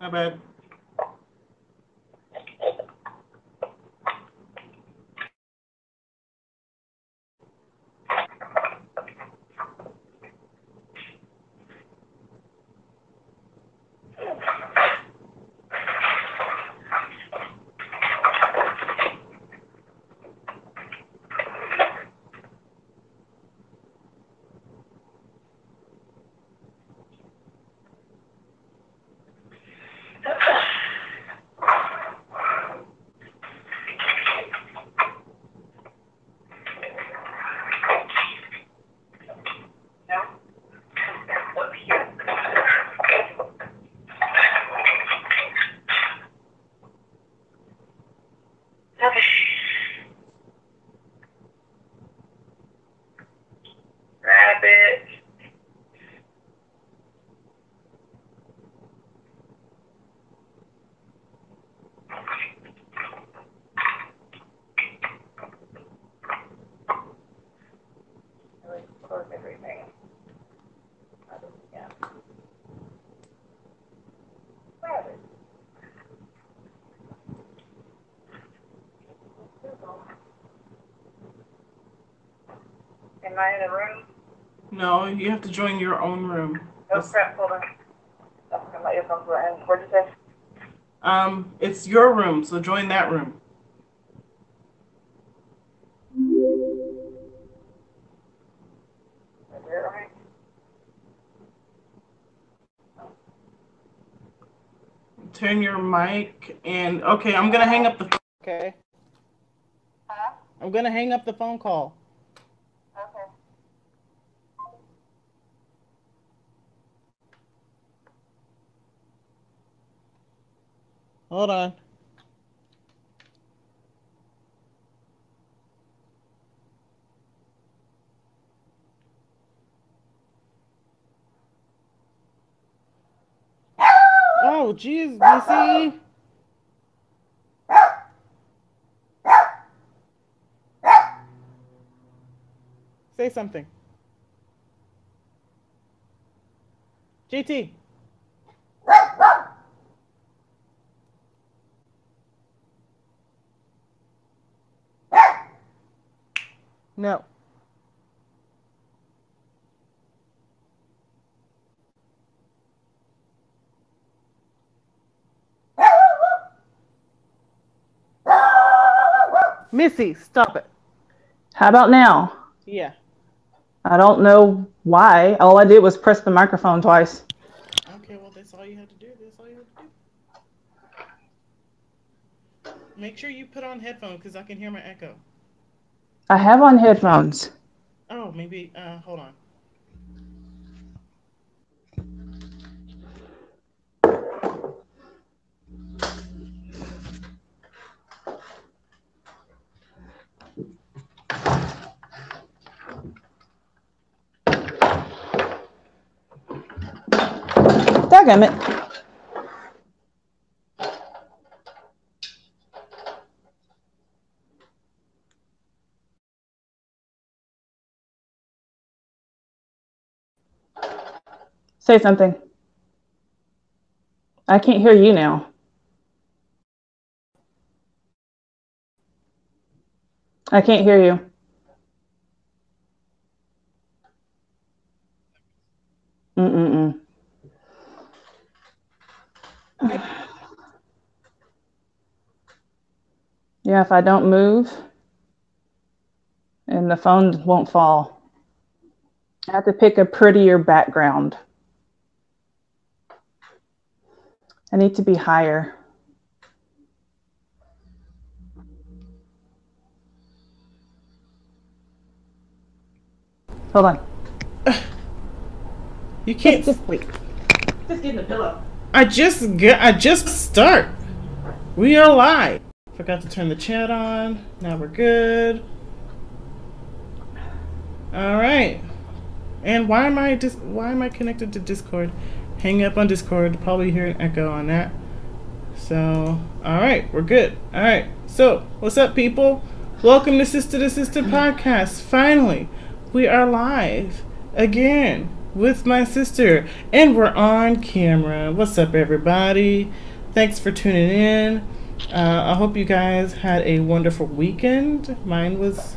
My bad. Am I in a room? No, you have to join your own room. Oh crap, hold on. Okay, my earphones were in. What'd you say? It's your room, so join that room. Is that right? Turn your mic and okay, I'm gonna hang up the phone. Okay. Huh? I'm gonna hang up the phone call. Okay. Hold on. Oh, jeez, BC. Say something. JT. No. Missy, stop it. How about now? Yeah. I don't know why. All I did was press the microphone twice. Okay, well, that's all you have to do. Make sure you put on headphones because I can hear my echo. I have on headphones. Oh, maybe, hold on. Daggum it. Say something. I can't hear you now. I can't hear you. Mm-mm-mm. Yeah, if I don't move, and the phone won't fall. I have to pick a prettier background. I need to be higher. Hold on. You can't. Just wait. Just get in the pillow. I just start. We are live. Forgot to turn the chat on. Now we're good. All right. And why am I connected to Discord? Hang up on Discord. Probably hear an echo on that. So, all right, we're good. All right. So, what's up, people? Welcome to Sistah2Sistah Podcast. Finally, we are live again. with my sister. And we're on camera. What's up, everybody? Thanks for tuning in. I hope you guys had a wonderful weekend. Mine was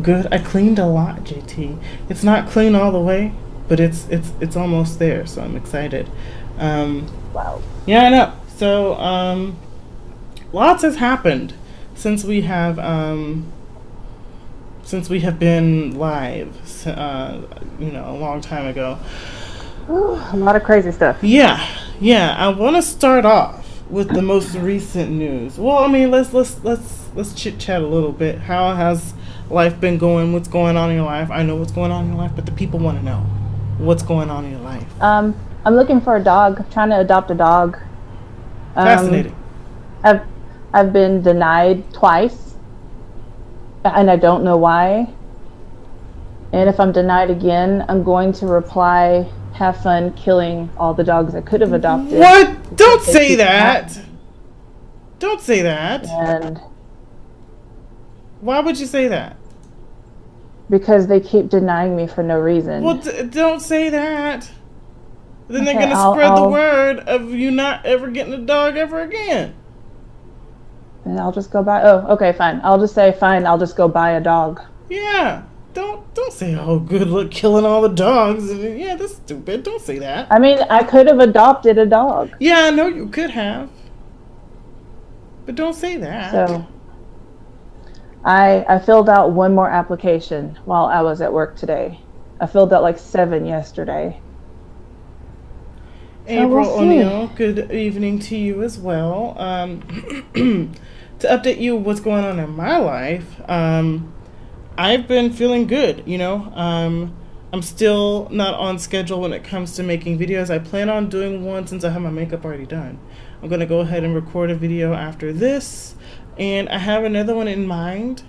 good. I cleaned a lot, JT. It's not clean all the way, but it's almost there, so I'm excited. Wow. Yeah, I know. So, lots has happened since we have been live, a long time ago. Ooh, a lot of crazy stuff. Yeah. I want to start off with the most recent news. Well, I mean, let's chit chat a little bit. How has life been going? What's going on in your life? I know what's going on in your life, but the people want to know what's going on in your life. I'm looking for a dog. I'm trying to adopt a dog. Fascinating. I've been denied twice, and I don't know why. And if I'm denied again, I'm going to reply, "Have fun killing all the dogs I could have adopted." What? Don't say that. Don't say that. And why would you say that? because they keep denying me for no reason. Well, don't say that. Then Okay, they're going to spread the word of you not ever getting a dog ever again. And I'll just go buy. Oh, okay, fine. I'll just say fine. I'll just go buy a dog. Yeah. Don't say, oh, good luck killing all the dogs. Yeah, that's stupid. Don't say that. I mean, I could have adopted a dog. Yeah, I know you could have. But don't say that. So I filled out one more application while I was at work today. I filled out like 7 yesterday. April O'Neill, good evening to you as well. To update you what's going on in my life, I've been feeling good, I'm still not on schedule when it comes to making videos. I plan on doing one since I have my makeup already done. I'm going to go ahead and record a video after this, and I have another one in mind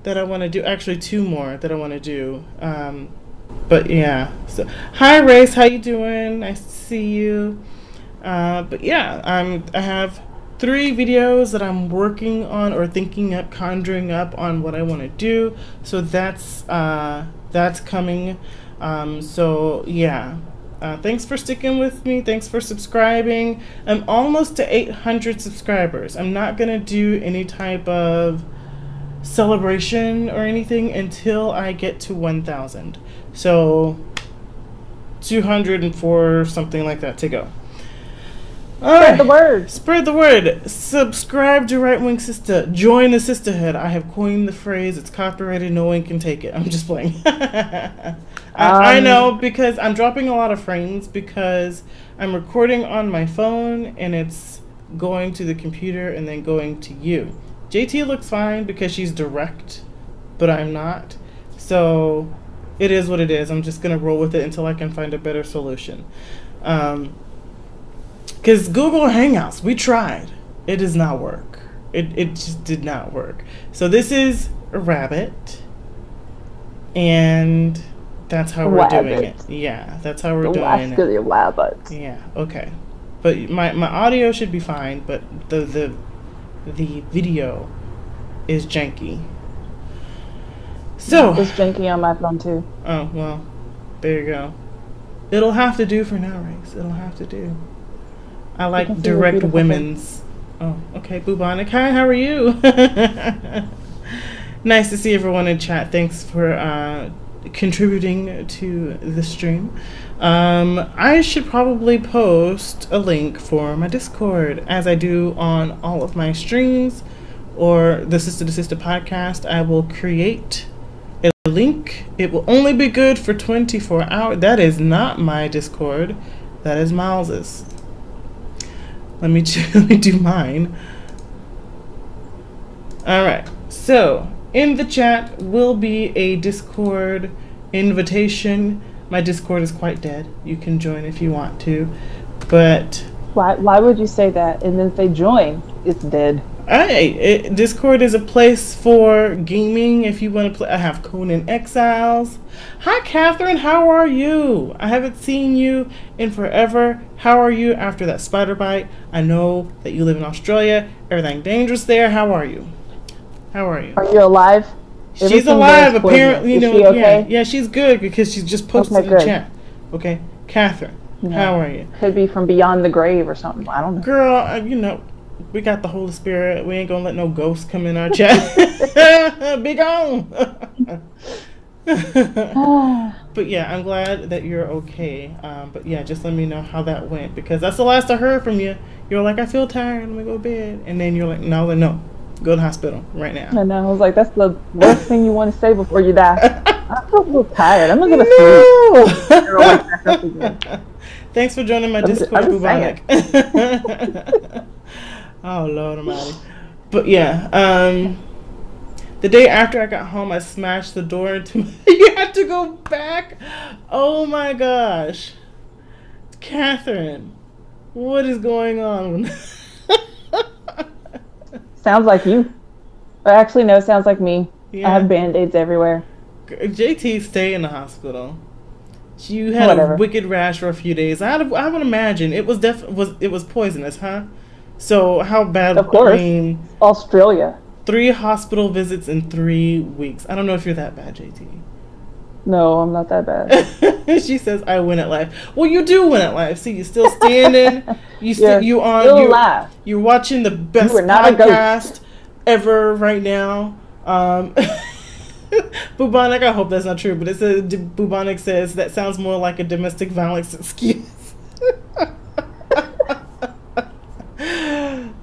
that I want to do, actually 2 more that I want to do. But yeah, so hi Race, how you doing? Nice to see you. But yeah, I have 3 videos that I'm working on or thinking up, conjuring up on what I want to do. So that's coming. So yeah, thanks for sticking with me. Thanks for subscribing. I'm almost to 800 subscribers. I'm not gonna do any type of celebration or anything until I get to 1,000. So 204, something like that to go. Spread the word. Spread the word. Subscribe to Right Wing Sister. Join the sisterhood. I have coined the phrase. It's copyrighted. No one can take it. I'm just playing. I know, because I'm dropping a lot of frames because I'm recording on my phone and it's going to the computer and then going to you. JT looks fine because she's direct, but I'm not. So it is what it is. I'm just going to roll with it until I can find a better solution. Because Google Hangouts, we tried. It does not work. It just did not work. So this is a rabbit. And that's how we're doing it. Yeah, that's how we're doing it. Rabbit. Yeah, okay. But my audio should be fine, but the video is janky. So it's janky on my phone too. Oh, well, there you go. It'll have to do for now, Race. It'll have to do. I like direct women's. Oh, okay, Bubonic. Hi, how are you? Nice to see everyone in chat. Thanks for contributing to the stream. I should probably post a link for my Discord, as I do on all of my streams, or the Sistah2Sistah Podcast. I will create a link. It will only be good for 24 hours. That is not my Discord. That is Miles's. Let me do mine. Alright, so in the chat will be a Discord invitation. My Discord is quite dead. You can join if you want to, but why would you say that? And then if they join, it's dead. Discord is a place for gaming. If you want to play, I have Conan Exiles. Hi, Catherine. How are you? I haven't seen you in forever. How are you after that spider bite? I know that you live in Australia. Everything dangerous there. How are you? Are you alive? She's alive, apparently. Is she okay? Yeah, she's good because she's just posted in the chat. Okay, Catherine, how are you? Could be from beyond the grave or something. I don't know. Girl, we got the Holy Spirit. We ain't gonna let no ghosts come in our chat. Be gone. But yeah, I'm glad that you're okay. But yeah, just let me know how that went, because that's the last I heard from you. You're like, I feel tired, let me go to bed. And then you're like, no, go to the hospital right now. I know. I was like, that's the worst thing you want to say before you die. I feel a little tired. I'm gonna sleep. Thanks for joining my Discord, Bubonic. Oh, Lord Almighty. But yeah, the day after I got home, I smashed the door into my... You had to go back? Oh my gosh. Catherine, what is going on? Sounds like you. Actually, no, sounds like me. Yeah. I have Band-Aids everywhere. JT, stay in the hospital. You had a wicked rash for a few days. I would imagine it was poisonous, huh? So how bad? Of course. I mean, Australia. 3 hospital visits in 3 weeks. I don't know if you're that bad, JT. No, I'm not that bad. She says, "I win at life." Well, you do win at life. See, you're still standing. You're alive. You're watching the best podcast ever right now. Bubonic. I hope that's not true, but it says Bubonic says that sounds more like a domestic violence excuse.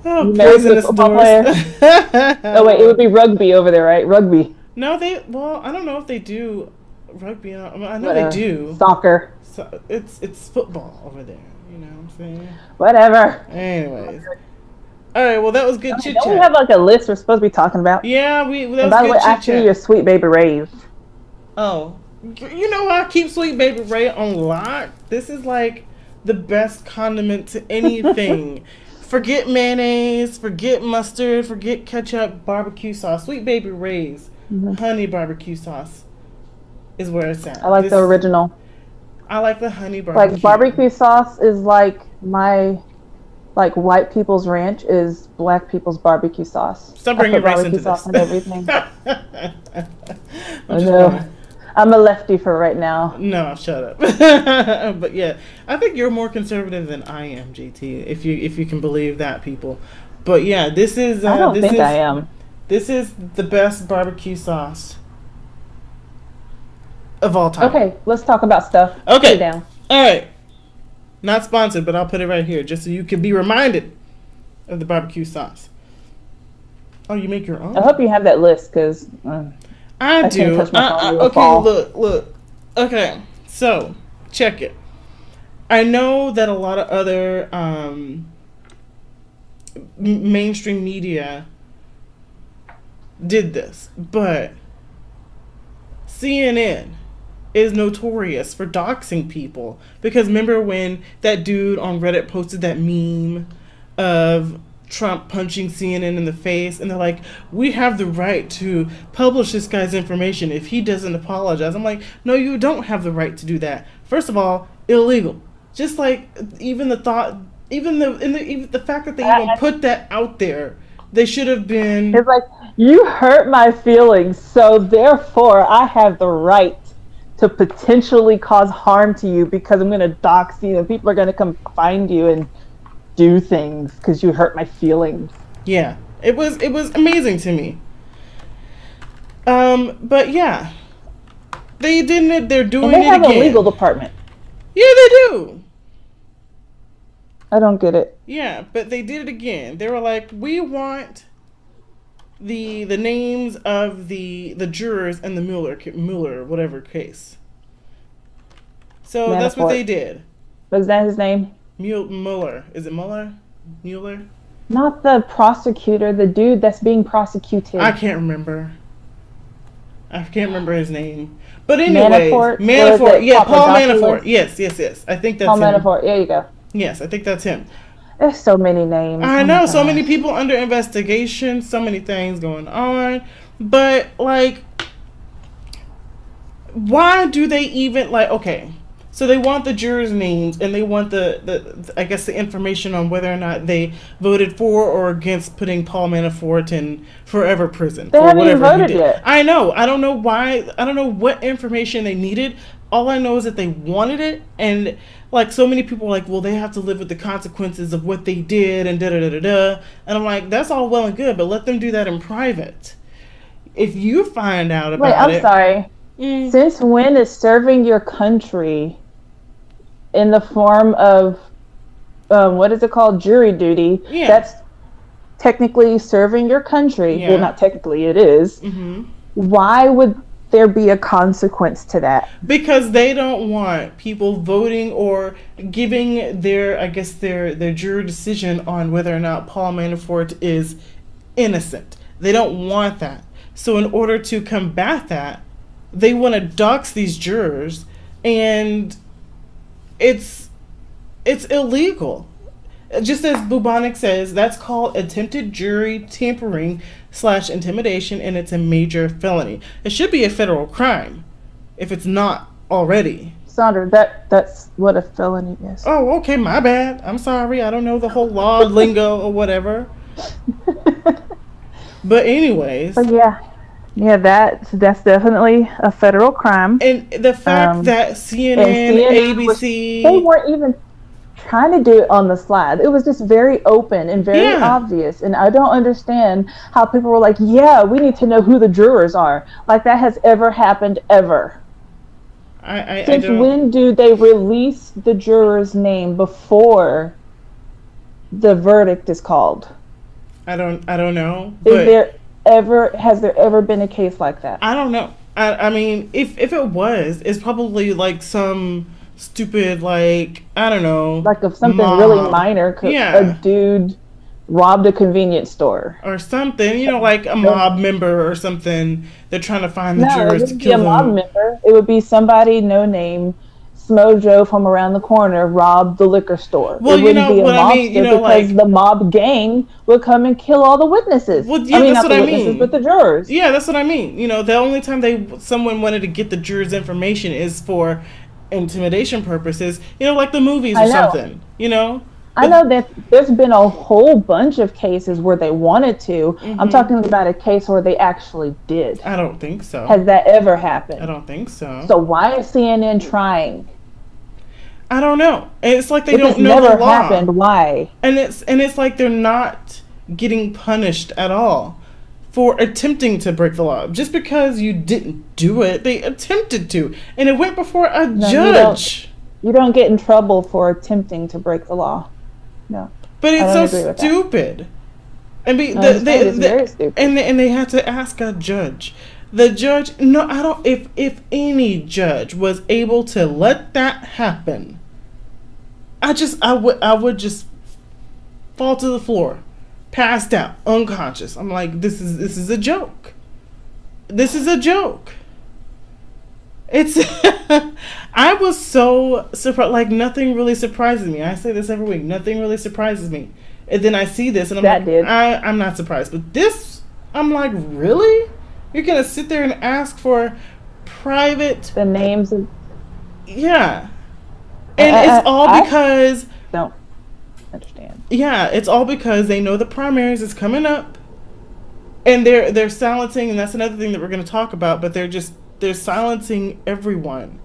Oh, poisonous doors. Oh wait, it would be rugby over there, right? Rugby. No, I don't know if they do rugby. I know they do soccer. So it's football over there. You know what I'm saying? Whatever. Anyways, all right. Well, that was good chit chat. Don't we have like a list we're supposed to be talking about? Yeah, That by the way, actually, your Sweet Baby Ray's. Oh, I keep Sweet Baby Ray on lock. This is like the best condiment to anything. Forget mayonnaise, forget mustard, forget ketchup, barbecue sauce. Sweet Baby Ray's honey barbecue sauce is where it's at. I like the original. I like the honey barbecue. Like barbecue sauce is like white people's ranch is black people's barbecue sauce. Stop bringing race into this. Sauce and everything. I know. I'm a lefty for right now. No, shut up. But yeah, I think you're more conservative than I am, JT. If you can believe that, people. But yeah, this is. I don't think I am. This is the best barbecue sauce of all time. Okay, let's talk about stuff. Okay. Put it down. All right. Not sponsored, but I'll put it right here just so you can be reminded of the barbecue sauce. Oh, you make your own? I hope you have that list, because I do. Okay, look. Okay, so check it. I know that a lot of other mainstream media did this, but CNN is notorious for doxing people, because remember when that dude on Reddit posted that meme of Trump punching CNN in the face, and they're like, we have the right to publish this guy's information if he doesn't apologize. I'm like, no, you don't have the right to do that. First of all, illegal. Just like even the fact that they even put that out there, they should have been. It's like, you hurt my feelings, so therefore I have the right to potentially cause harm to you because I'm going to dox you and people are going to come find you and do things because you hurt my feelings. Yeah, it was amazing to me. But yeah, they didn't it. They're doing it again. And they have a legal department. Yeah, they do. I don't get it. Yeah, but they did it again. They were like, we want the names of the jurors in the Mueller whatever case. So Manafort. That's what they did. Was that his name? Mueller. Is it Mueller? Mueller? Not the prosecutor, the dude that's being prosecuted. I can't remember his name. But anyway, Manafort. Yeah, Paul Manafort. Yes. I think that's Paul him. Manafort. There you go. Yes, I think that's him. There's so many names. I know, so many people under investigation, so many things going on. But, like, why do they even, like, okay, so they want the jurors' names and they want the I guess the information on whether or not they voted for or against putting Paul Manafort in forever prison. They haven't even voted yet. I know. I don't know why. I don't know what information they needed. all I know is that they wanted it, and like so many people are like, well, they have to live with the consequences of what they did, and da da da da da. And I'm like, that's all well and good, but let them do that in private. If you find out about I'm sorry. Since when is serving your country in the form of what is it called, jury duty? Yeah. That's technically serving your country. Yeah. Well, not technically, it is. Mm-hmm. Why would there be a consequence to that? Because they don't want people voting or giving their jury decision on whether or not Paul Manafort is innocent. They don't want that. So in order to combat that, they want to dox these jurors, and it's illegal. Just as Bubonic says, that's called attempted jury tampering / intimidation, and it's a major felony. It should be a federal crime if it's not already. Sandra, that's what a felony is. Oh, okay, my bad. I'm sorry. I don't know the whole law lingo or whatever. But anyways. But yeah, that's definitely a federal crime. And the fact that CNN, ABC... They weren't even trying to do it on the slide. It was just very open and very obvious. And I don't understand how people were like, yeah, we need to know who the jurors are. Like that has ever happened ever. Since when do they release the juror's name before the verdict is called? I don't know. Has there ever been a case like that? I don't know. I mean, if it was, it's probably like some stupid, like, I don't know. Like if something mob. really minor, a dude robbed a convenience store. Or something, like a mob member or something. They're trying to find the jurors to kill them. No, it wouldn't be a mob member. It would be somebody, no name, Smo Joe from around the corner robbed the liquor store. Well, it wouldn't be a mobster because the mob gang would come and kill all the witnesses. Well, yeah, that's what I mean. But the jurors. Yeah, that's what I mean. The only time someone wanted to get the jurors' information is for intimidation purposes. Like the movies or something. I know that there's been a whole bunch of cases where they wanted to. Mm-hmm. I'm talking about a case where they actually did. I don't think so. Has that ever happened? I don't think so. So why is CNN trying? I don't know. It's like they don't know the law. If it's never happened, why? And it's like they're not getting punished at all for attempting to break the law. Just because you didn't do it, they attempted to. And it went before a judge. You don't get in trouble for attempting to break the law. No. But it's so stupid. It's very stupid. And they had to ask a judge. The judge, I don't, if any judge was able to let that happen, I would just fall to the floor, passed out, unconscious. I'm like, this is a joke. This is a joke. It's I was so surprised. Like nothing really surprises me. I say this every week. Nothing really surprises me. And then I see this, and I'm not surprised. But this, I'm like, really? You're gonna sit there and ask for the names of and it's all because don't understand. Yeah, it's all because they know the primaries is coming up, and they're silencing, and that's another thing that we're gonna talk about. But they're silencing everyone.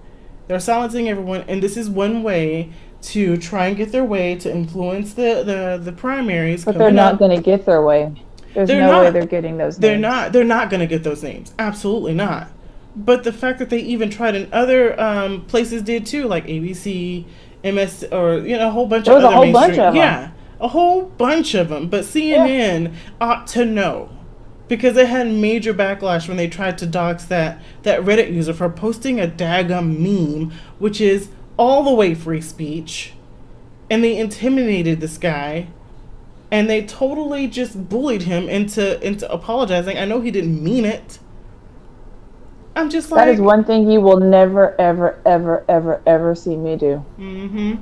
They're silencing everyone, and this is one way to try and get their way to influence the primaries. But they're not going to get their way. There's no way they're getting those names. They're not going to get those names. Absolutely not. But the fact that they even tried in other places did too, like ABC, MS, or a whole bunch of other mainstream. There was a whole bunch of them. Yeah, a whole bunch of them. But CNN ought to know. Because they had major backlash when they tried to dox that Reddit user for posting a daggum meme, which is all the way free speech. And they intimidated this guy. And they totally just bullied him into apologizing. I know he didn't mean it. I'm just like... That is one thing you will never, ever, ever, ever, ever see me do. Mm-hmm.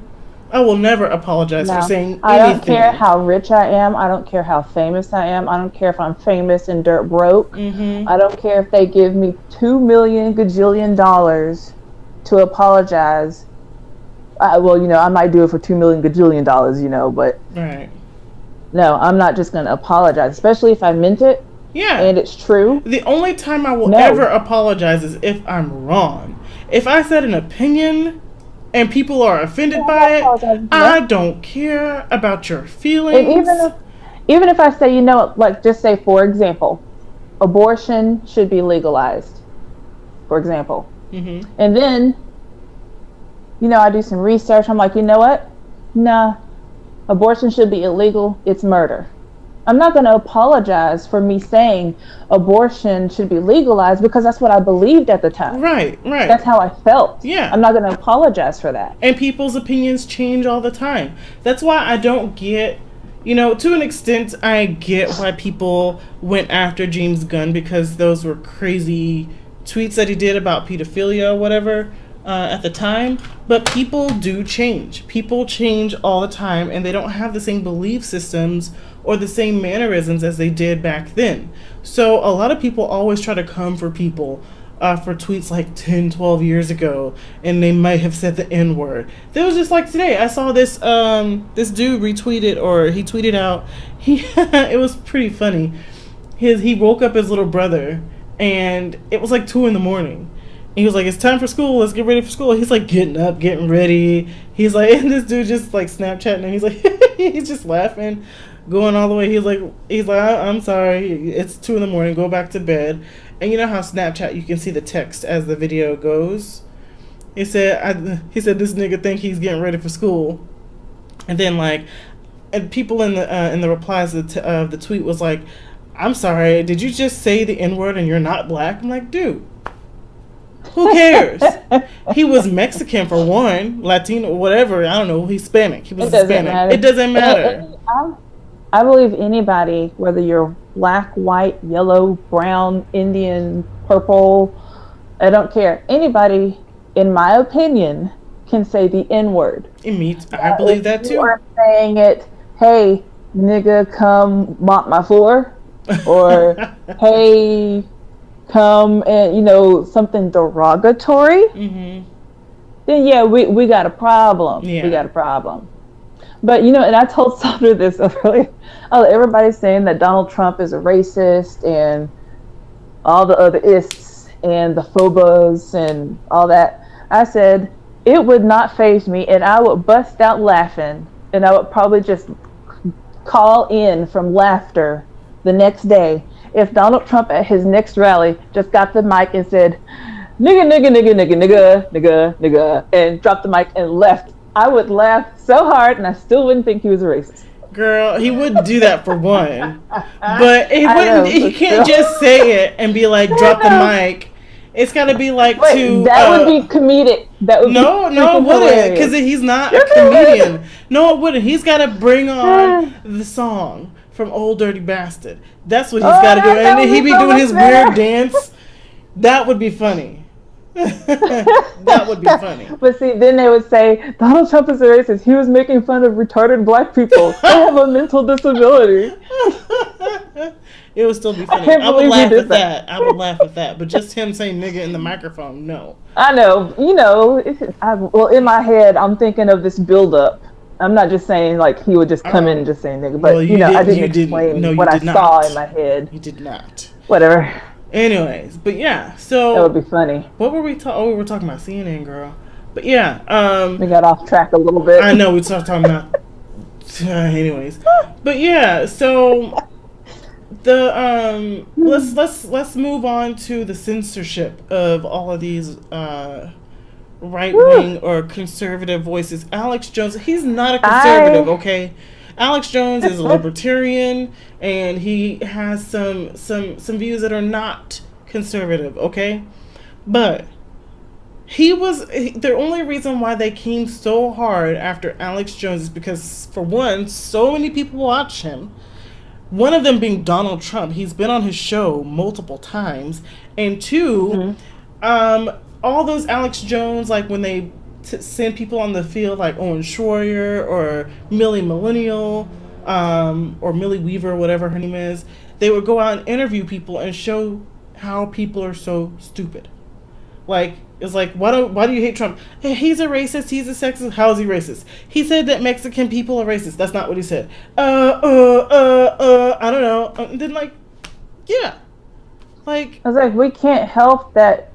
I will never apologize for saying anything. I don't care how rich I am. I don't care how famous I am. I don't care if I'm famous and dirt broke. Mm-hmm. I don't care if they give me $2 million gajillion to apologize. I might do it for $2 million gajillion, but right. No, I'm not just going to apologize, especially if I meant it. Yeah. And it's true. The only time I will ever apologize is if I'm wrong. If I said an opinion and people are offended by it, I don't care about your feelings. And even if I say, you know, like just say, for example, abortion should be legalized, for example. Mm-hmm. And then, you know, I do some research. I'm like, you know what? Nah, abortion should be illegal. It's murder. I'm not going to apologize for me saying abortion should be legalized because that's what I believed at the time. Right. That's how I felt. Yeah. I'm not going to apologize for that. And people's opinions change all the time. That's why I don't get, you know, to an extent, I get why people went after James Gunn because those were crazy tweets that he did about pedophilia or whatever at the time. But people do change. People change all the time, and they don't have the same belief systems or the same mannerisms as they did back then. So a lot of people always try to come for people for tweets like 10, 12 years ago, and they might have said the N-word. There was just like today, I saw this this dude retweeted, or he tweeted out, it was pretty funny. He woke up his little brother, and it was like 2 a.m. He was like, it's time for school, let's get ready for school. He's like getting up, getting ready. He's like, and this dude just like Snapchatting, and he's like, he's just laughing, going all the way. He's like, I'm sorry, it's 2 a.m, go back to bed. And you know how Snapchat, you can see the text as the video goes. He said, this nigga think he's getting ready for school. And then like, and people in the replies of the tweet was like, I'm sorry, did you just say the N-word and you're not black? I'm like, dude, who cares? He was Mexican for one, Latino, whatever. I don't know. He's Hispanic. He was Hispanic. It doesn't matter. I believe anybody, whether you're black, white, yellow, brown, Indian, purple, I don't care. Anybody, in my opinion, can say the N-word. I believe that too. You are saying it, hey, nigga, come mop my floor, or hey, come and, you know, something derogatory, mm-hmm. then yeah, we got a problem. Yeah. We got a problem. But, you know, and I told Sandra this earlier. Everybody's saying that Donald Trump is a racist and all the other ists and the phobos and all that. I said, it would not faze me, and I would bust out laughing, and I would probably just call in from laughter the next day if Donald Trump at his next rally just got the mic and said, nigga, nigga, nigga, nigga, nigga, nigga, nigga, and dropped the mic and left. I would laugh so hard, and I still wouldn't think he was a racist. Girl, he wouldn't do that for one. But he wouldn't. He can't just say it and be like, drop the mic. It's got to be like that would be comedic. That would no, it wouldn't, because he's not a comedian. No, it wouldn't. He's got to bring on the song from Old Dirty Bastard. That's what he's got to do, and then he'd be doing his weird dance. That would be funny. That would be funny. But see, then they would say Donald Trump is a racist. He was making fun of retarded black people. They have a mental disability. It would still be funny. I would laugh at that. I would laugh at that. But just him saying nigga in the microphone, no. I know. You know, well, in my head, I'm thinking of this build-up. I'm not just saying like he would just come in and just say nigga, but you know, I didn't explain what I saw in my head. You did not. Whatever. Anyways, but yeah, so that would be funny. What were we talking? Oh, we were talking about CNN, girl. But yeah, we got off track a little bit. I know we started talking about. Anyways, but yeah, so the let's move on to the censorship of all of these right wing or conservative voices. Alex Jones, he's not a conservative, okay? Alex Jones is a libertarian, and he has some views that are not conservative, okay? But the only reason why they came so hard after Alex Jones is because, for one, so many people watch him. One of them being Donald Trump. He's been on his show multiple times. And two, all those Alex Jones, like when they send people on the field like Owen Schroyer or Millie Millennial or Millie Weaver, whatever her name is, they would go out and interview people and show how people are so stupid. Like, it's like, why do you hate Trump? Hey, he's a racist, he's a sexist. How is he racist? He said that Mexican people are racist. That's not what he said. I don't know. And then like, yeah. Like, I was like, we can't help that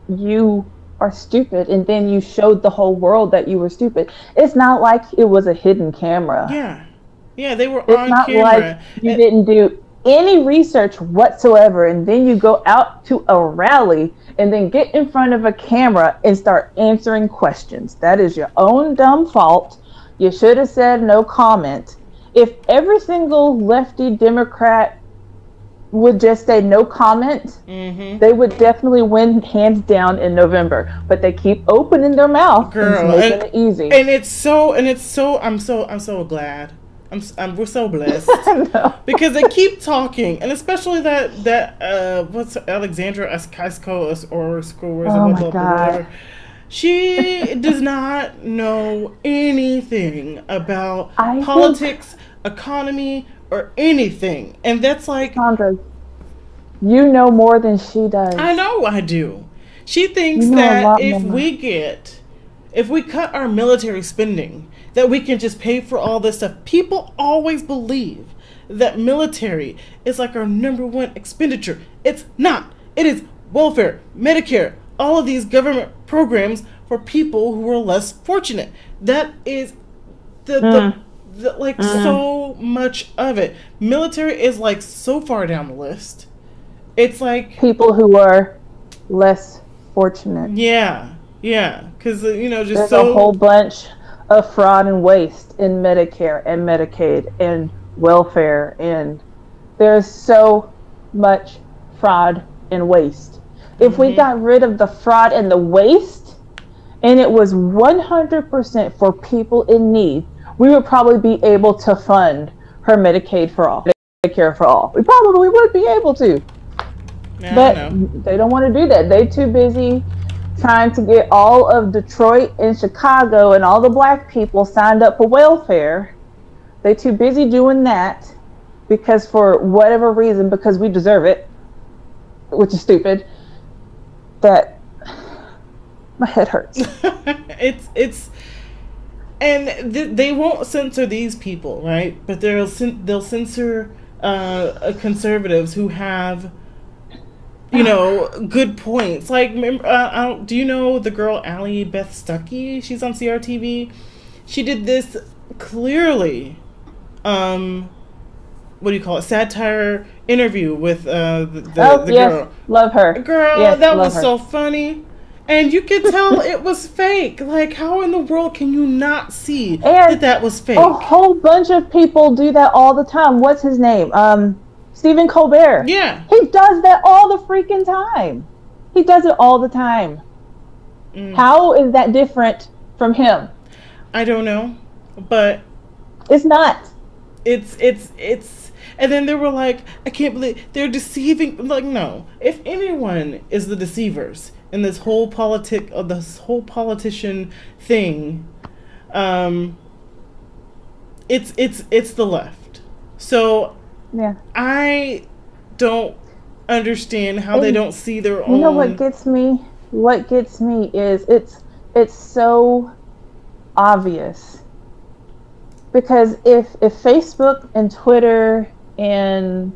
you are stupid, and then you showed the whole world that you were stupid. It's not like it was a hidden camera. Yeah, they were it's on not camera. Like you didn't do any research whatsoever, and then you go out to a rally and then get in front of a camera and start answering questions. That is your own dumb fault. You should have said no comment. If every single lefty Democrat would just say no comment, they would definitely win hands down in November. But they keep opening their mouth and making it easy. And it's so. I'm so glad. We're so blessed because they keep talking, and especially that what's Alexandra Ocasio or whatever. She does not know anything about politics, economy, or anything, and that's like, Sandra, you know more than she does. I know I do. She thinks that if we cut our military spending, that we can just pay for all this stuff. People always believe that military is like our number one expenditure. It's not. It is welfare, Medicare, all of these government programs for people who are less fortunate. That is so much of it. Military is like so far down the list. It's like people who are less fortunate. Yeah, because just there's a whole bunch of fraud and waste in Medicare and Medicaid and welfare, and there's so much fraud and waste. If we got rid of the fraud and the waste, and it was 100% for people in need, we would probably be able to fund her Medicaid for all, Medicare for all. We probably would be able to. Yeah, but they don't want to do that. They're too busy trying to get all of Detroit and Chicago and all the black people signed up for welfare. They're too busy doing that because for whatever reason, because we deserve it, which is stupid, that my head hurts. And they won't censor these people, right? But they'll censor conservatives who have, good points. Like, remember, do you know the girl Allie Beth Stuckey? She's on CRTV. She did this clearly, what do you call it? Satire interview with the girl. Love her. Girl, yes, that was so funny. And you could tell it was fake. Like, how in the world can you not see that was fake? A whole bunch of people do that all the time. What's his name? Stephen Colbert. Yeah. He does that all the freaking time. He does it all the time. How is that different from him? I don't know. But it's not. It's and then they were like, I can't believe they're deceiving. Like, no. If anyone is the deceivers in this whole politician thing, it's the left. So yeah, I don't understand how they don't see their own. You know what gets me? What gets me is it's so obvious. Because if Facebook and Twitter and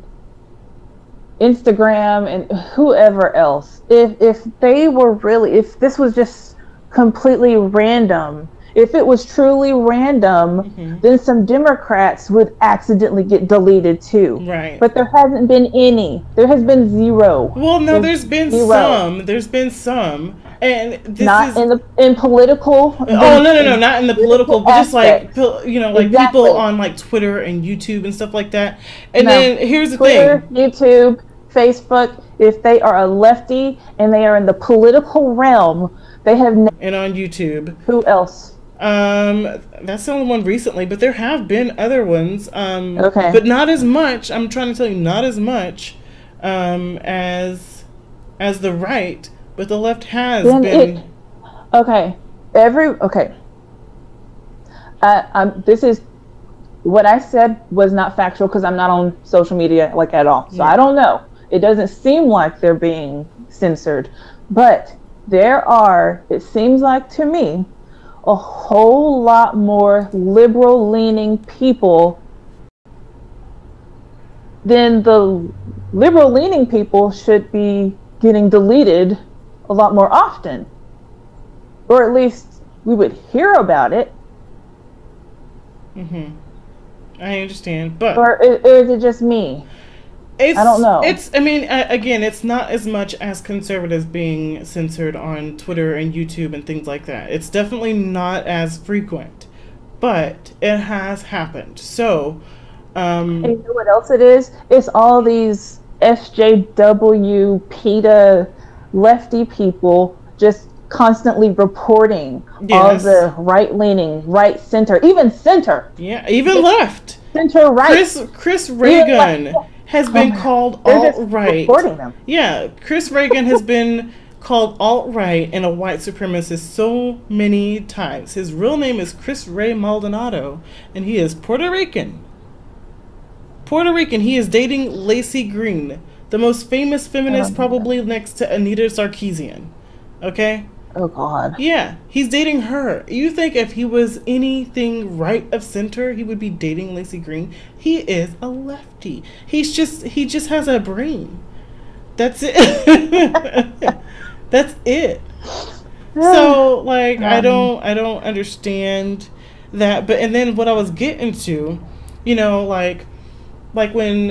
Instagram and whoever else, if they were really, if this was just completely random, if it was truly random, then some Democrats would accidentally get deleted too. Right. But there hasn't been any. There has been zero. Well, no, there's been some. There's been some. And this not in political. Oh no, not in the political, but just like people on like Twitter and YouTube and stuff like that. And then here's the Twitter, thing: YouTube, Facebook. If they are a lefty and they are in the political realm, they have. And on YouTube. Who else? That's the only one recently, but there have been other ones. Okay. But not as much. I'm trying to tell you, not as much as the right. But the left has been. This is what I said was not factual because I'm not on social media like at all. So I don't know. It doesn't seem like they're being censored, but there are. It seems like to me a whole lot more liberal-leaning people than the liberal-leaning people should be getting deleted a lot more often. or at least we would hear about it. I understand, but or is it just me? I don't know. I mean, again, it's not as much as conservatives being censored on Twitter and YouTube and things like that. It's definitely not as frequent, but it has happened. So, and you know what else it is? It's all these SJW, PETA, lefty people just constantly reporting all the right-leaning, right center, even center. Yeah, even left. Center right. Chris Reagan has been called alt-right. Yeah, Chris Reagan has been called alt-right and a white supremacist so many times. His real name is Chris Ray Maldonado, and he is Puerto Rican. He is dating Lacey Green, the most famous feminist probably next to Anita Sarkeesian. Okay? Oh, God. Yeah, he's dating her. You think if he was anything right of center, he would be dating Lacey Green? He is a lefty. He just has a brain. That's it. That's it. So, like, I don't understand that. But, and then what I was getting to, you know, like when,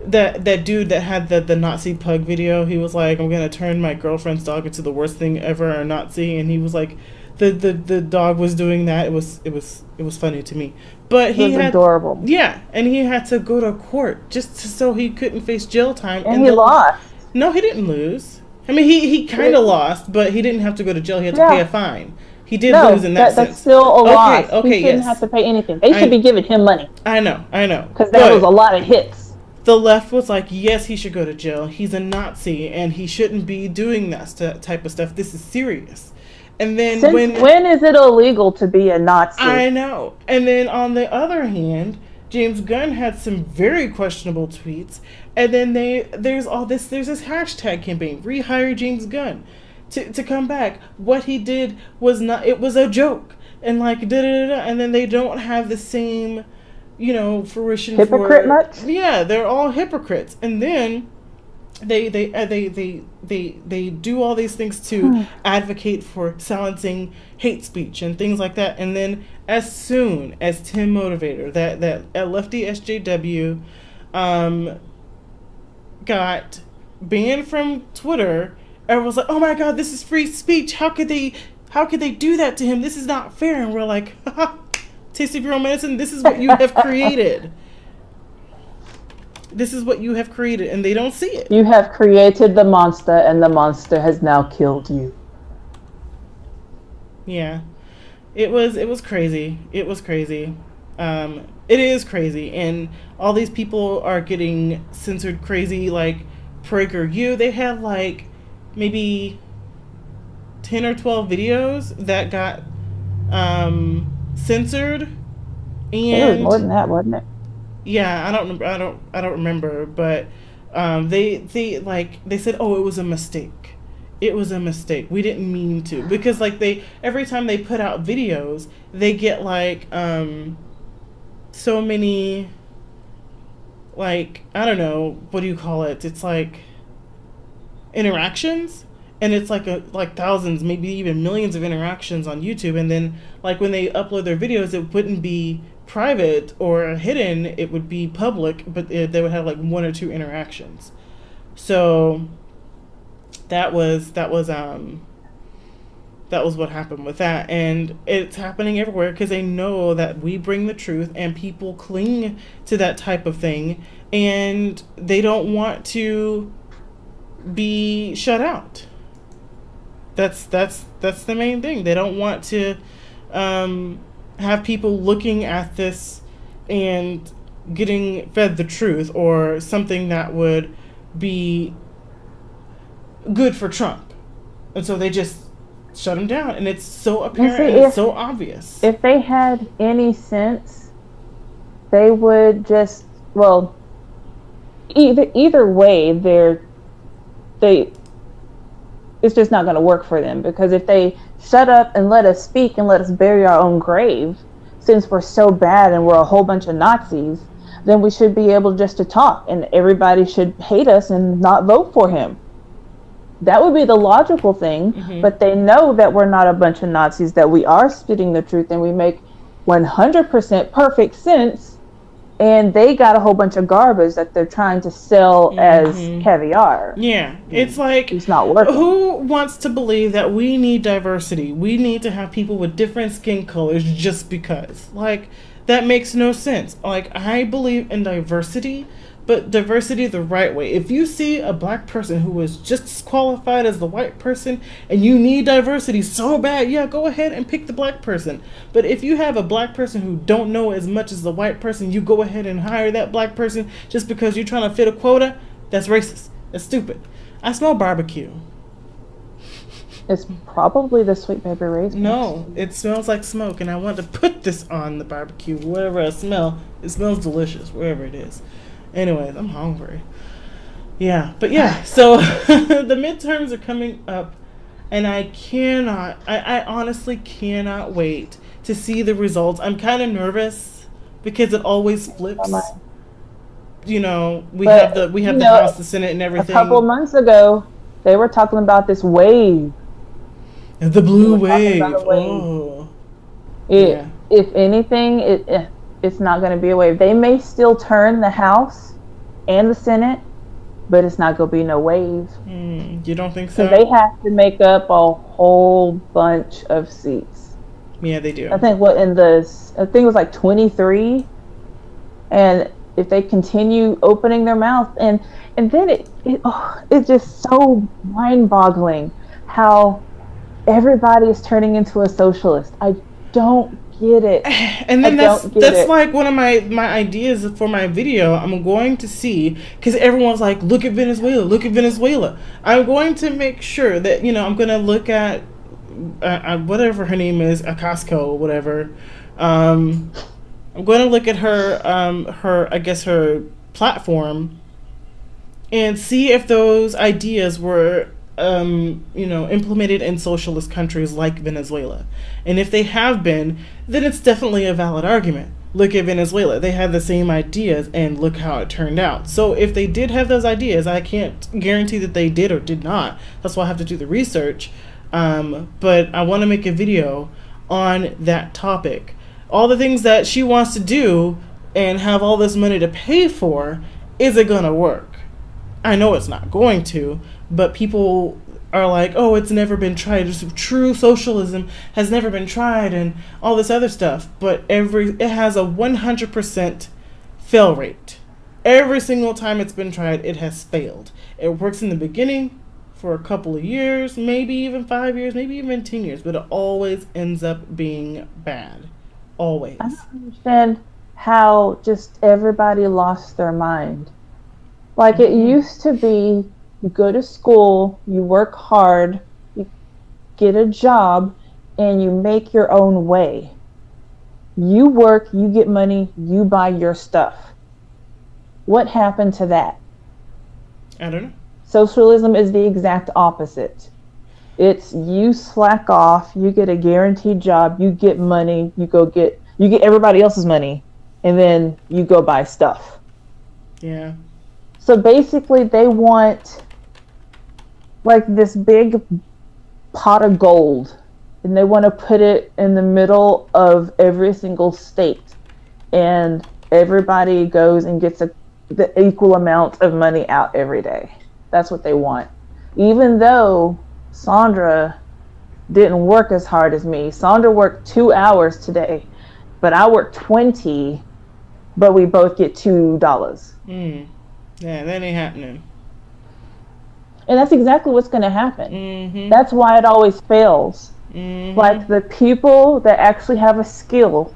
that dude that had the Nazi pug video, he was like, I'm gonna turn my girlfriend's dog into the worst thing ever, a Nazi, and he was like, the dog was doing that. It was funny to me, but he had adorable. Yeah, and he had to go to court just so he couldn't face jail time, and he lost. No, he didn't lose. I mean, he kind of lost, but he didn't have to go to jail. He had to pay a fine. He did lose in that sense. That's still a loss. Okay, he shouldn't have to pay anything. They should be giving him money. I know, because that was a lot of hits. The left was like, yes, he should go to jail. He's a Nazi, and he shouldn't be doing that type of stuff. This is serious. And then when is it illegal to be a Nazi? I know. And then on the other hand, James Gunn had some very questionable tweets. And then there's this hashtag campaign, rehire James Gunn, to come back. What he did was not. It was a joke, and like and then they don't have the same, you know, fruition. Hypocrite much? Yeah, they're all hypocrites. And then they do all these things to advocate for silencing hate speech and things like that. And then as soon as Tim Motivator, that lefty SJW, got banned from Twitter, everyone's like, oh my God, this is free speech. How could they do that to him? This is not fair. And we're like, taste of your own medicine. This is what you have created. This is what you have created, and they don't see it. You have created the monster, and the monster has now killed you. Yeah, it was crazy. It was crazy. It is crazy, and all these people are getting censored crazy. Like PragerU, they had like maybe 10 or 12 videos that got censored, and it was more than that, wasn't it? Yeah, I don't remember, but they said, oh, it was a mistake. It was a mistake. We didn't mean to, because like every time they put out videos, they get like so many, like, I don't know, what do you call it? It's like interactions. And it's like thousands, maybe even millions of interactions on YouTube. And then like when they upload their videos, it wouldn't be private or hidden. It would be public, but they would have like 1 or 2 interactions. So that was what happened with that. And it's happening everywhere because they know that we bring the truth and people cling to that type of thing. And they don't want to be shut out. That's the main thing. They don't want to have people looking at this and getting fed the truth or something that would be good for Trump. And so they just shut him down. And it's so apparent and it's so obvious. If they had any sense, they would just, well, either way, it's just not going to work for them, because if they shut up and let us speak and let us bury our own grave, since we're so bad and we're a whole bunch of Nazis, then we should be able just to talk, and everybody should hate us and not vote for him. That would be the logical thing, but they know that we're not a bunch of Nazis, that we are spitting the truth, and we make 100% perfect sense, and they got a whole bunch of garbage that they're trying to sell as caviar. Yeah, it's like, it's not working. Who wants to believe that we need diversity? We need to have people with different skin colors just because. Like, that makes no sense. Like, I believe in diversity, but diversity the right way. If you see a black person who is just as qualified as the white person and you need diversity so bad, yeah, go ahead and pick the black person. But if you have a black person who don't know as much as the white person, you go ahead and hire that black person just because you're trying to fit a quota, that's racist. That's stupid. I smell barbecue. It's probably the Sweet Baby Ray's. No, it smells like smoke, and I want to put this on the barbecue. Wherever I smell, it smells delicious, wherever it is. Anyways, I'm hungry. Yeah, but yeah, so the midterms are coming up, and I honestly cannot wait to see the results. I'm kind of nervous because it always flips. You know, we have the House, the Senate, and everything. A couple months ago, they were talking about this wave. The blue wave. Oh. If anything, it's not going to be a wave. They may still turn the House and the Senate, but it's not going to be no wave. You don't think so? So they have to make up a whole bunch of seats. Yeah, they do. I think it was like 23, and if they continue opening their mouth, and then it's just so mind-boggling how everybody is turning into a socialist. I don't get it. And then that's like one of my ideas for my video. I'm going to see, because everyone's like, look at Venezuela. I'm going to make sure that, I'm going to look at whatever her name is, Acasco or whatever. I'm going to look at her platform and see if those ideas were implemented in socialist countries like Venezuela. And if they have been, then it's definitely a valid argument. Look at Venezuela. They had the same ideas, and look how it turned out. So if they did have those ideas, I can't guarantee that they did or did not. That's why I have to do the research. But I want to make a video on that topic. All the things that she wants to do and have all this money to pay for, is it going to work? I know it's not going to, but people are like, oh, it's never been tried. True socialism has never been tried and all this other stuff. But it has a 100% fail rate. Every single time it's been tried, it has failed. It works in the beginning for a couple of years, maybe even 5 years, maybe even 10 years, but it always ends up being bad. Always. I don't understand how just everybody lost their mind. Like, it used to be, you go to school, you work hard, you get a job, and you make your own way. You work, you get money, you buy your stuff. What happened to that? I don't know. Socialism is the exact opposite. It's you slack off, you get a guaranteed job, you get money, you get everybody else's money, and then you go buy stuff. Yeah. So basically they want like this big pot of gold, and they want to put it in the middle of every single state, and everybody goes and gets the equal amount of money out every day. That's what they want. Even though Sandra didn't work as hard as me. Sandra worked 2 hours today, but I worked 20, but we both get $2. Yeah, that ain't happening. And that's exactly what's going to happen. Mm-hmm. That's why it always fails. Mm-hmm. Like, the people that actually have a skill,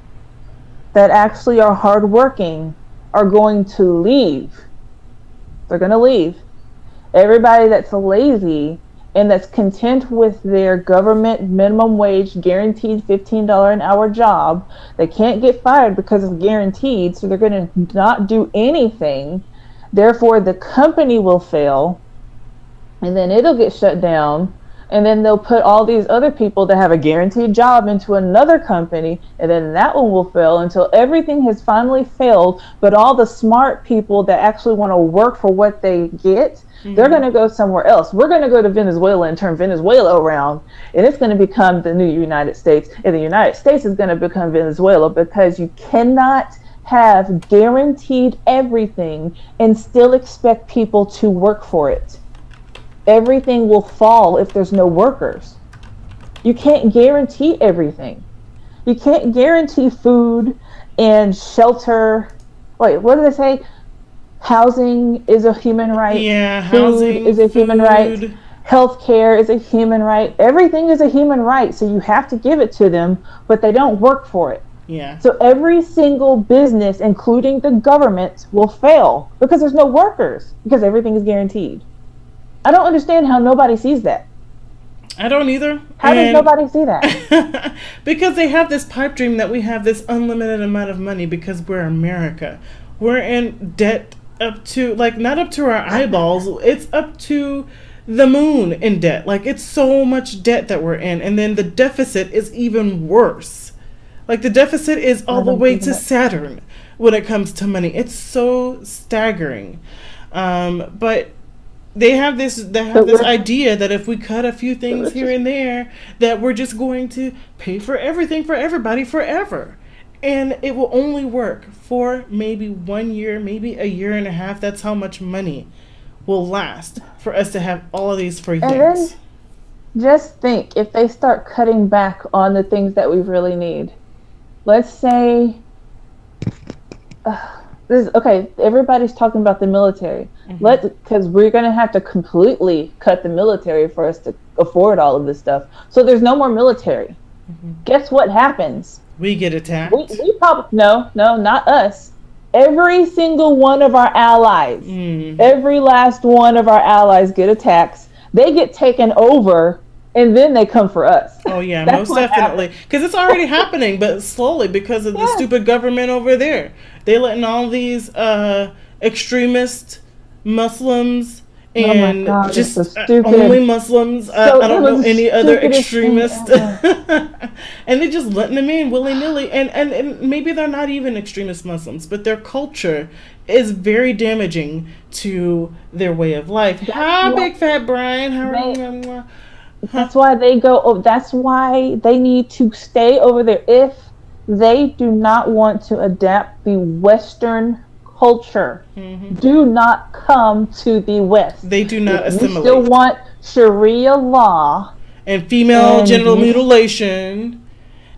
that actually are hardworking, are going to leave. They're going to leave. Everybody that's lazy and that's content with their government minimum wage guaranteed $15 an hour job, they can't get fired because it's guaranteed, so they're going to not do anything. Therefore, the company will fail, and then it'll get shut down. And then they'll put all these other people that have a guaranteed job into another company, and then that one will fail until everything has finally failed. But all the smart people that actually want to work for what they get, they're going to go somewhere else. We're going to go to Venezuela and turn Venezuela around, and it's going to become the new United States. And the United States is going to become Venezuela, because you cannot have guaranteed everything and still expect people to work for it. Everything will fall if there's no workers. You can't guarantee everything. You can't guarantee food and shelter. Wait, what did they say? Housing is a human right. Yeah, housing is a human right. Healthcare is a human right. Everything is a human right, so you have to give it to them, but they don't work for it. Yeah. So every single business, including the government, will fail because there's no workers, because everything is guaranteed. I don't understand how nobody sees that. I don't either. How does nobody see that? Because they have this pipe dream that we have this unlimited amount of money because we're America. We're in debt up to, like, not up to our eyeballs. It's up to the moon in debt. Like, it's so much debt that we're in. And then the deficit is even worse. Like, the deficit is all the way to Saturn when it comes to money. It's so staggering. But they have this idea that if we cut a few things here and there, that we're just going to pay for everything for everybody forever. And it will only work for maybe 1 year, maybe a year and a half. That's how much money will last for us to have all of these free things. Then just think, if they start cutting back on the things that we really need. Let's say, everybody's talking about the military. Because we're going to have to completely cut the military for us to afford all of this stuff. So there's no more military. Guess what happens? We get attacked. We probably, no, not us. Every single one of our allies, every last one of our allies get attacks. They get taken over, and then they come for us. Oh, yeah, most definitely. Because it's already happening, but slowly, because of the stupid government over there. They letting all these extremist Muslims and just only Muslims. I don't know any other extremists. And they're just letting them in willy-nilly. And maybe they're not even extremist Muslims, but their culture is very damaging to their way of life. Hi, Big Fat Brian. How are you? That's why they go. That's why they need to stay over there. If they do not want to adapt the Western culture, do not come to the West. They do not assimilate. You still want Sharia law and female genital mutilation.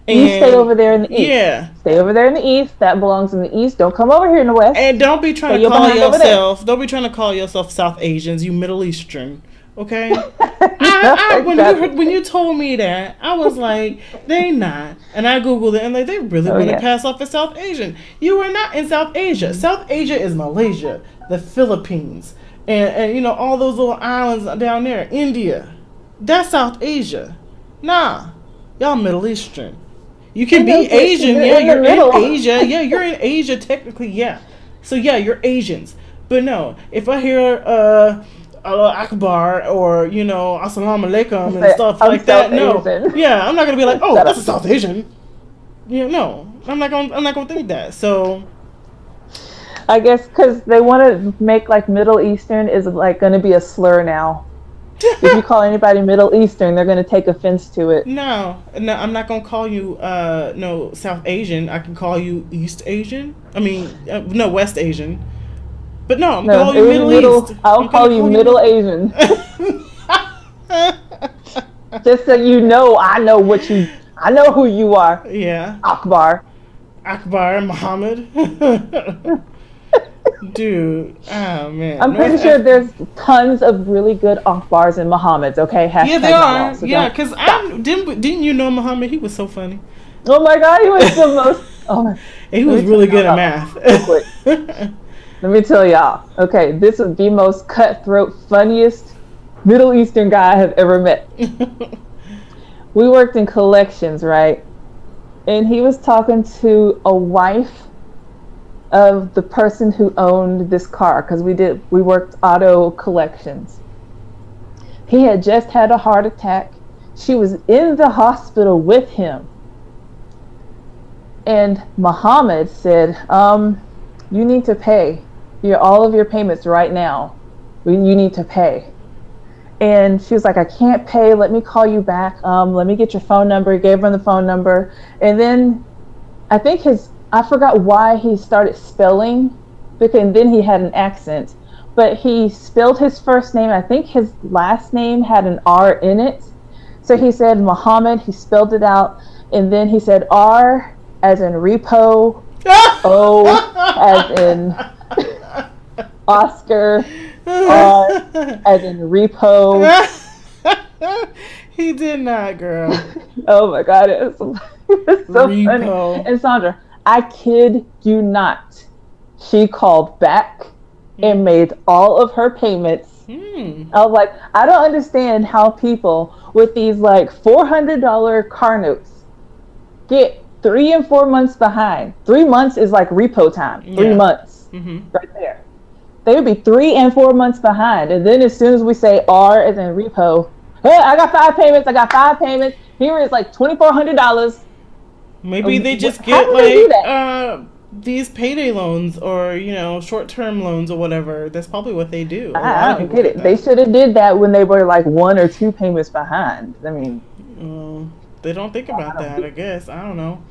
And you stay over there in the East. Yeah. Stay over there in the East. That belongs in the East. Don't come over here in the West. And don't be trying to call yourself. Don't be trying to call yourself South Asians. You Middle Eastern. Okay. When you told me that, I was like, they not. And I googled it and like they really want to pass off as South Asian. You are not in South Asia. South Asia is Malaysia, the Philippines, and all those little islands down there. India. That's South Asia. Nah. Y'all Middle Eastern. You can be Asian. Yeah, you're in Asia. Yeah, you're in Asia technically. Yeah. So yeah, you're Asians. But no, if I hear Akbar or Assalamu alaikum and stuff like that. No, I'm not gonna be like, oh, that's a South Asian. Yeah, no, I'm not gonna think that. So, I guess because they want to make like Middle Eastern is like going to be a slur now. If you call anybody Middle Eastern, they're going to take offense to it. No, I'm not gonna call you South Asian. I can call you East Asian. I mean, West Asian. But no, I'm calling you Middle East. I'll call you Middle Asian. Just so you know, I know who you are. Yeah. Akbar, Muhammad. Dude, oh man. I'm pretty sure there's tons of really good Akbars and Muhammads. Okay, yeah, there are. So because didn't you know Muhammad? He was so funny. Oh my God, he was the most. Oh, he was really good at math. Let me tell y'all. Okay, this is the most cutthroat, funniest Middle Eastern guy I have ever met. We worked in collections, right? And he was talking to a wife of the person who owned this car, because we worked auto collections. He had just had a heart attack. She was in the hospital with him. And Muhammad said, you need to pay all of your payments right now. You need to pay. And she was like, I can't pay. Let me call you back. Let me get your phone number. He gave her the phone number. And then I think I forgot why he started spelling, and then he had an accent. But he spelled his first name. I think his last name had an R in it. So he said Muhammad, he spelled it out. And then he said R as in repo, O as in Oscar, R as in repo. He did not, girl. Oh my God, it was so funny. And Sandra, I kid you not, she called back and made all of her payments. I was like, I don't understand how people with these like $400 car notes get 3 and 4 months behind. 3 months is like repo time. 3 months right there. They would be 3 and 4 months behind. And then as soon as we say R as in repo, hey, I got 5 payments. Here is like $2,400. Maybe they just get like these payday loans or, short-term loans or whatever. That's probably what they do. I don't get it. They should have did that when they were like 1 or 2 payments behind. I mean, they don't think about that, I guess. I don't know.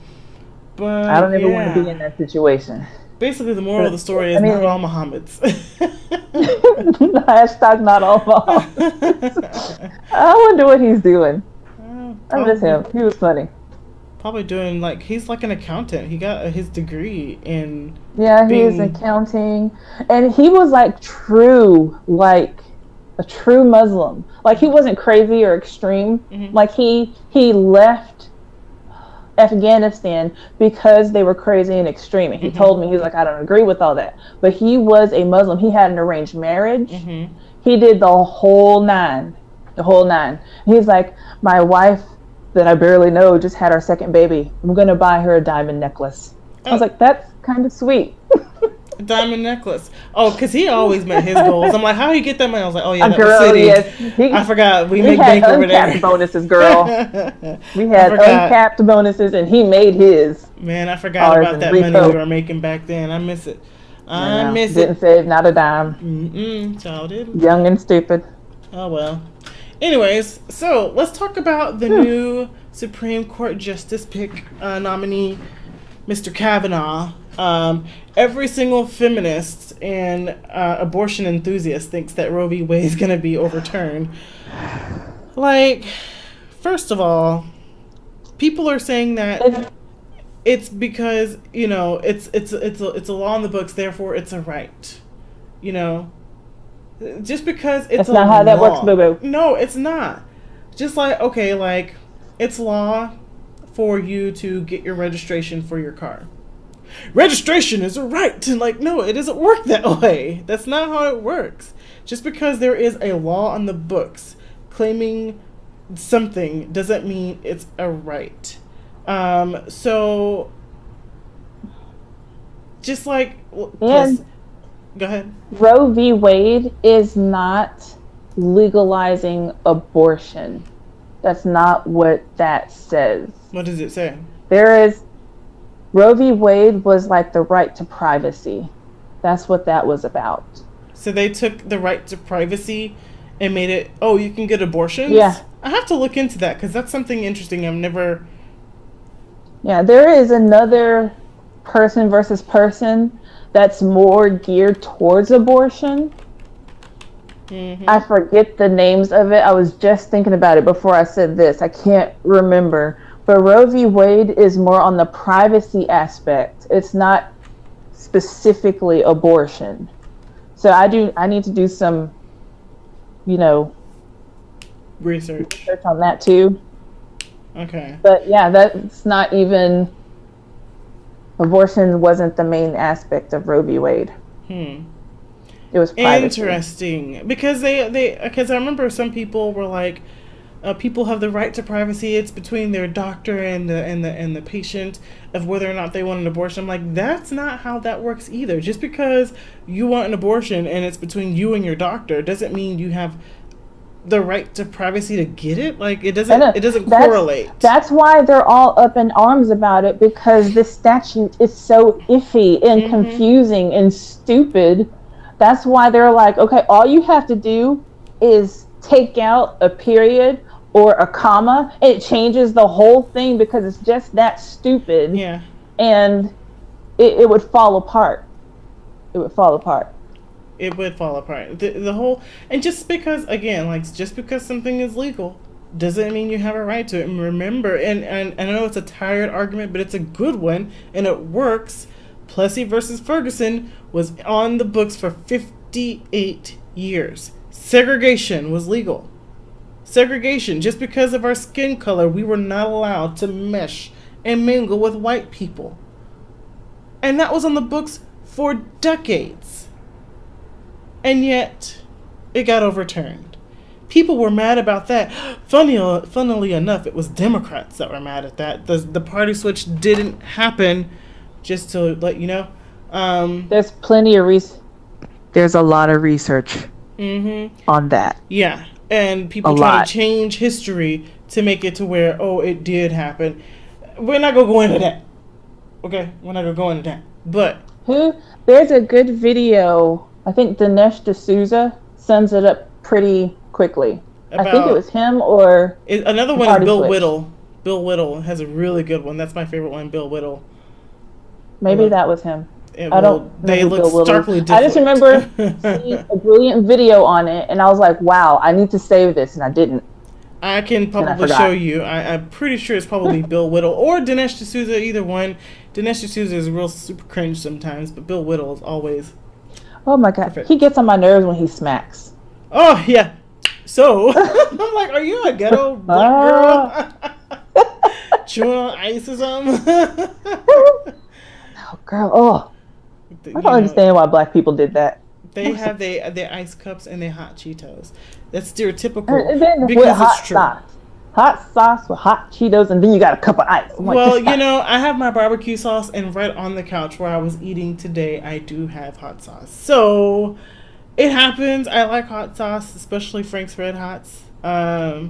But I don't ever want to be in that situation. Basically, the moral of the story is not all Muhammad's. Hashtag not all Muhammad's. I wonder what he's doing. I miss him. He was funny. Probably doing he's like an accountant. He got his degree in. Yeah, he is accounting, and he was a true Muslim. Like he wasn't crazy or extreme. Like he left Afghanistan because they were crazy and extreme. And he told me, he was like, I don't agree with all that. But he was a Muslim. He had an arranged marriage. He did the whole nine. He's like, my wife that I barely know just had our second baby. I'm going to buy her a diamond necklace. I was like, that's kind of sweet. A diamond necklace. Oh, because he always met his goals. I'm like, how do you get that money? I was like, oh yeah, that girl, was City. Yes. I forgot. We make bank over there. Uncapped bonuses, girl. We had uncapped bonuses, and he made his. Man, I forgot about that money we were making back then. I miss it. I miss it. Didn't save not a dime. Child didn't. Young and stupid. Oh well. Anyways, so let's talk about the new Supreme Court Justice pick nominee, Mr. Kavanaugh. Every single feminist and abortion enthusiast thinks that Roe V Wade is going to be overturned. First of all, people are saying that it's because it's a law in the books, therefore it's a right. Just because it's not how that works, boo boo. No, it's not. Just it's law for you to get your registration for your car. Registration is a right. And no, it doesn't work that way. That's not how it works. Just because there is a law on the books claiming something doesn't mean it's a right. So just go ahead. Roe v. Wade is not legalizing abortion. That's not what that says. What does it say? Roe v. Wade was the right to privacy. That's what that was about. So they took the right to privacy and made it, you can get abortions? Yeah. I have to look into that because that's something interesting I've never... Yeah, there is another person versus person that's more geared towards abortion. I forget the names of it. I was just thinking about it before I said this. I can't remember. But Roe v. Wade is more on the privacy aspect. It's not specifically abortion. So I need to do some, research on that too. Okay. But yeah, that's not even... Abortion wasn't the main aspect of Roe v. Wade. It was privacy. Interesting, because because I remember some people were like, people have the right to privacy. It's between their doctor and the patient of whether or not they want an abortion. I'm like, that's not how that works either. Just because you want an abortion and it's between you and your doctor doesn't mean you have the right to privacy to get it? Like, it doesn't correlate. That's why they're all up in arms about it, because this statute is so iffy and confusing and stupid. That's why they're like, okay, all you have to do is take out a period or a comma. It changes the whole thing because it's just that stupid. Yeah. And it would fall apart. It would fall apart. It would fall apart. The whole, and just because, again, like, just because something is legal doesn't mean you have a right to it. And remember, and I know it's a tired argument, but it's a good one, and it works. Plessy versus Ferguson was on the books for 58 years. Segregation was legal. Segregation, just because of our skin color, we were not allowed to mesh and mingle with white people. And that was on the books for decades. And yet, it got overturned. People were mad about that. Funnily enough, it was Democrats that were mad at that. The party switch didn't happen, just to let you know. There's plenty of There's a lot of research on that. Yeah, and people try to change history to make it to where, it did happen. We're not going to go into that. Okay? We're not going to go into that. But there's a good video. I think Dinesh D'Souza sums it up pretty quickly. I think it was him or another one is Bill Whittle. Bill Whittle has a really good one. That's my favorite one, Bill Whittle. Maybe that was him. I don't know. They look starkly different. I just remember seeing a brilliant video on it, and I was like, wow, I need to save this, and I didn't. I can probably show you. I'm pretty sure it's probably Bill Whittle or Dinesh D'Souza, either one. Dinesh D'Souza is real super cringe sometimes, but Bill Whittle is always... Oh my God. Perfect. He gets on my nerves when he smacks. Oh, yeah. So, I'm like, are you a ghetto black girl? Chewing on ice or something? Oh, girl. I don't understand why black people did that. They have their ice cups and their hot Cheetos. That's stereotypical. And then because with hot sauce. Hot sauce with hot Cheetos, and then you got a cup of ice. Well, I have my barbecue sauce, and right on the couch where I was eating today, I do have hot sauce. So, it happens. I like hot sauce, especially Frank's Red Hots. I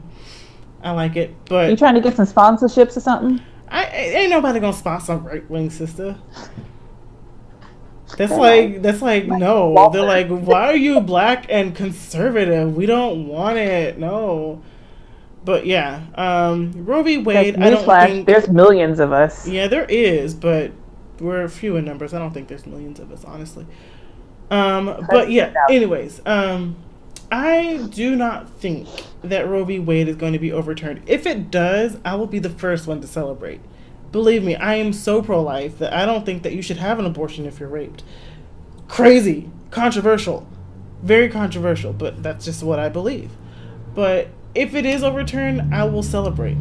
like it, but... You trying to get some sponsorships or something? Ain't nobody gonna sponsor some right-wing sister. That's like no. They're like, why are you black and conservative? We don't want it. No. But yeah, Roe V Wade. I don't think there's millions of us. Yeah, there is, but we're few in numbers. I don't think there's millions of us, honestly. But yeah. Anyways, I do not think that Roe v. Wade is going to be overturned. If it does, I will be the first one to celebrate. Believe me, I am so pro-life that I don't think that you should have an abortion if you're raped. Crazy, controversial, very controversial, but that's just what I believe. But if it is overturned, I will celebrate.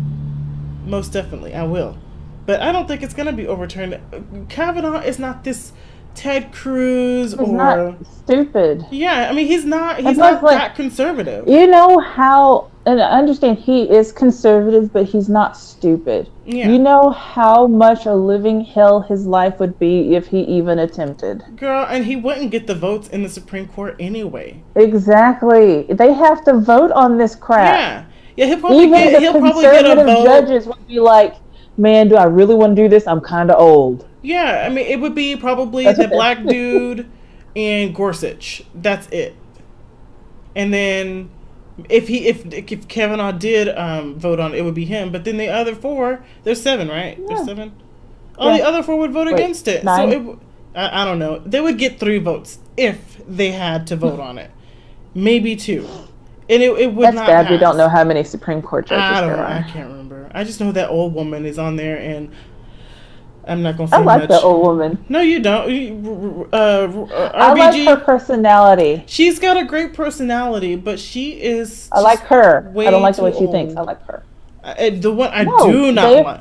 Most definitely, I will. But I don't think it's going to be overturned. Kavanaugh is not this Ted Cruz or not stupid. Yeah, I mean he's not that conservative. You know how, and I understand he is conservative, but he's not stupid. Yeah. You know how much a living hell his life would be if he even attempted. Girl, and he wouldn't get the votes in the Supreme Court anyway. Exactly. They have to vote on this crap. Yeah, he'll probably get a vote. Judges would be like, man, do I really want to do this? I'm kind of old. Yeah, I mean, it would be probably the black dude and Gorsuch. That's it. And then if Kavanaugh did vote on it, it would be him. But then the other four, there's 7, right? Yeah. There's 7? The other 4 would vote against it. 9? So I don't know. They would get 3 votes if they had to vote on it. Maybe 2. And it would not pass. That's bad. We don't know how many Supreme Court judges there are. I can't remember. I just know that old woman is on there, and I'm not going to say much. I like the old woman. No, you don't. RBG, I like her personality. She's got a great personality, but she is... I like her. I don't like the way she thinks. I like her. The one I do not like.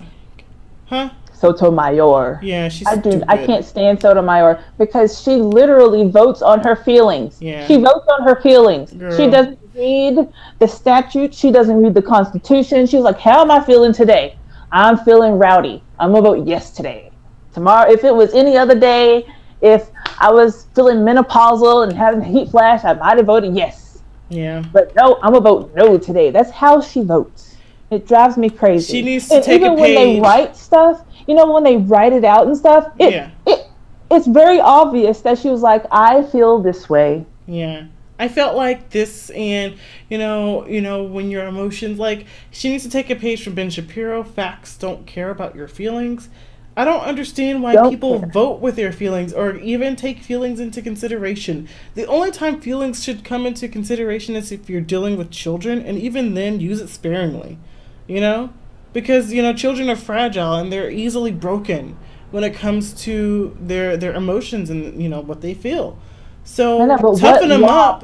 Huh? Sotomayor. Yeah, she's stupid. I can't stand Sotomayor because she literally votes on her feelings. Yeah. She votes on her feelings. Girl. She doesn't read the statute. She doesn't read the Constitution. She's like, how am I feeling today? I'm feeling rowdy. I'm going to vote yes today. Tomorrow, if it was any other day, if I was feeling menopausal and having a heat flash, I might have voted yes. Yeah. But no, I'm gonna vote no today. That's how she votes. It drives me crazy. She needs to take a even page. when they write stuff, when they write it out and stuff, it's very obvious that she was like, I feel this way. Yeah. I felt like this, and when your emotions, like, she needs to take a page from Ben Shapiro. Facts don't care about your feelings. I don't understand why people vote with their feelings or even take feelings into consideration. The only time feelings should come into consideration is if you're dealing with children, and even then, use it sparingly. Because children are fragile and they're easily broken when it comes to their emotions and what they feel. So toughen them up.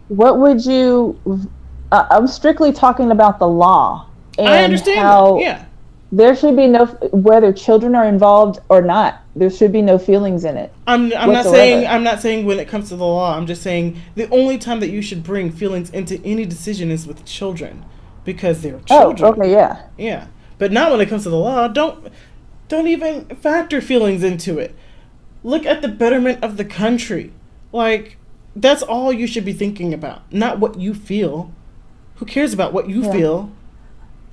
What would you? I'm strictly talking about the law. And I understand that. Yeah. There should be no, whether children are involved or not, there should be no feelings in it. I'm not saying when it comes to the law. I'm just saying the only time that you should bring feelings into any decision is with children, because they're children. Oh, okay, yeah. Yeah. But not when it comes to the law. Don't even factor feelings into it. Look at the betterment of the country. Like, that's all you should be thinking about, not what you feel. Who cares about what you feel?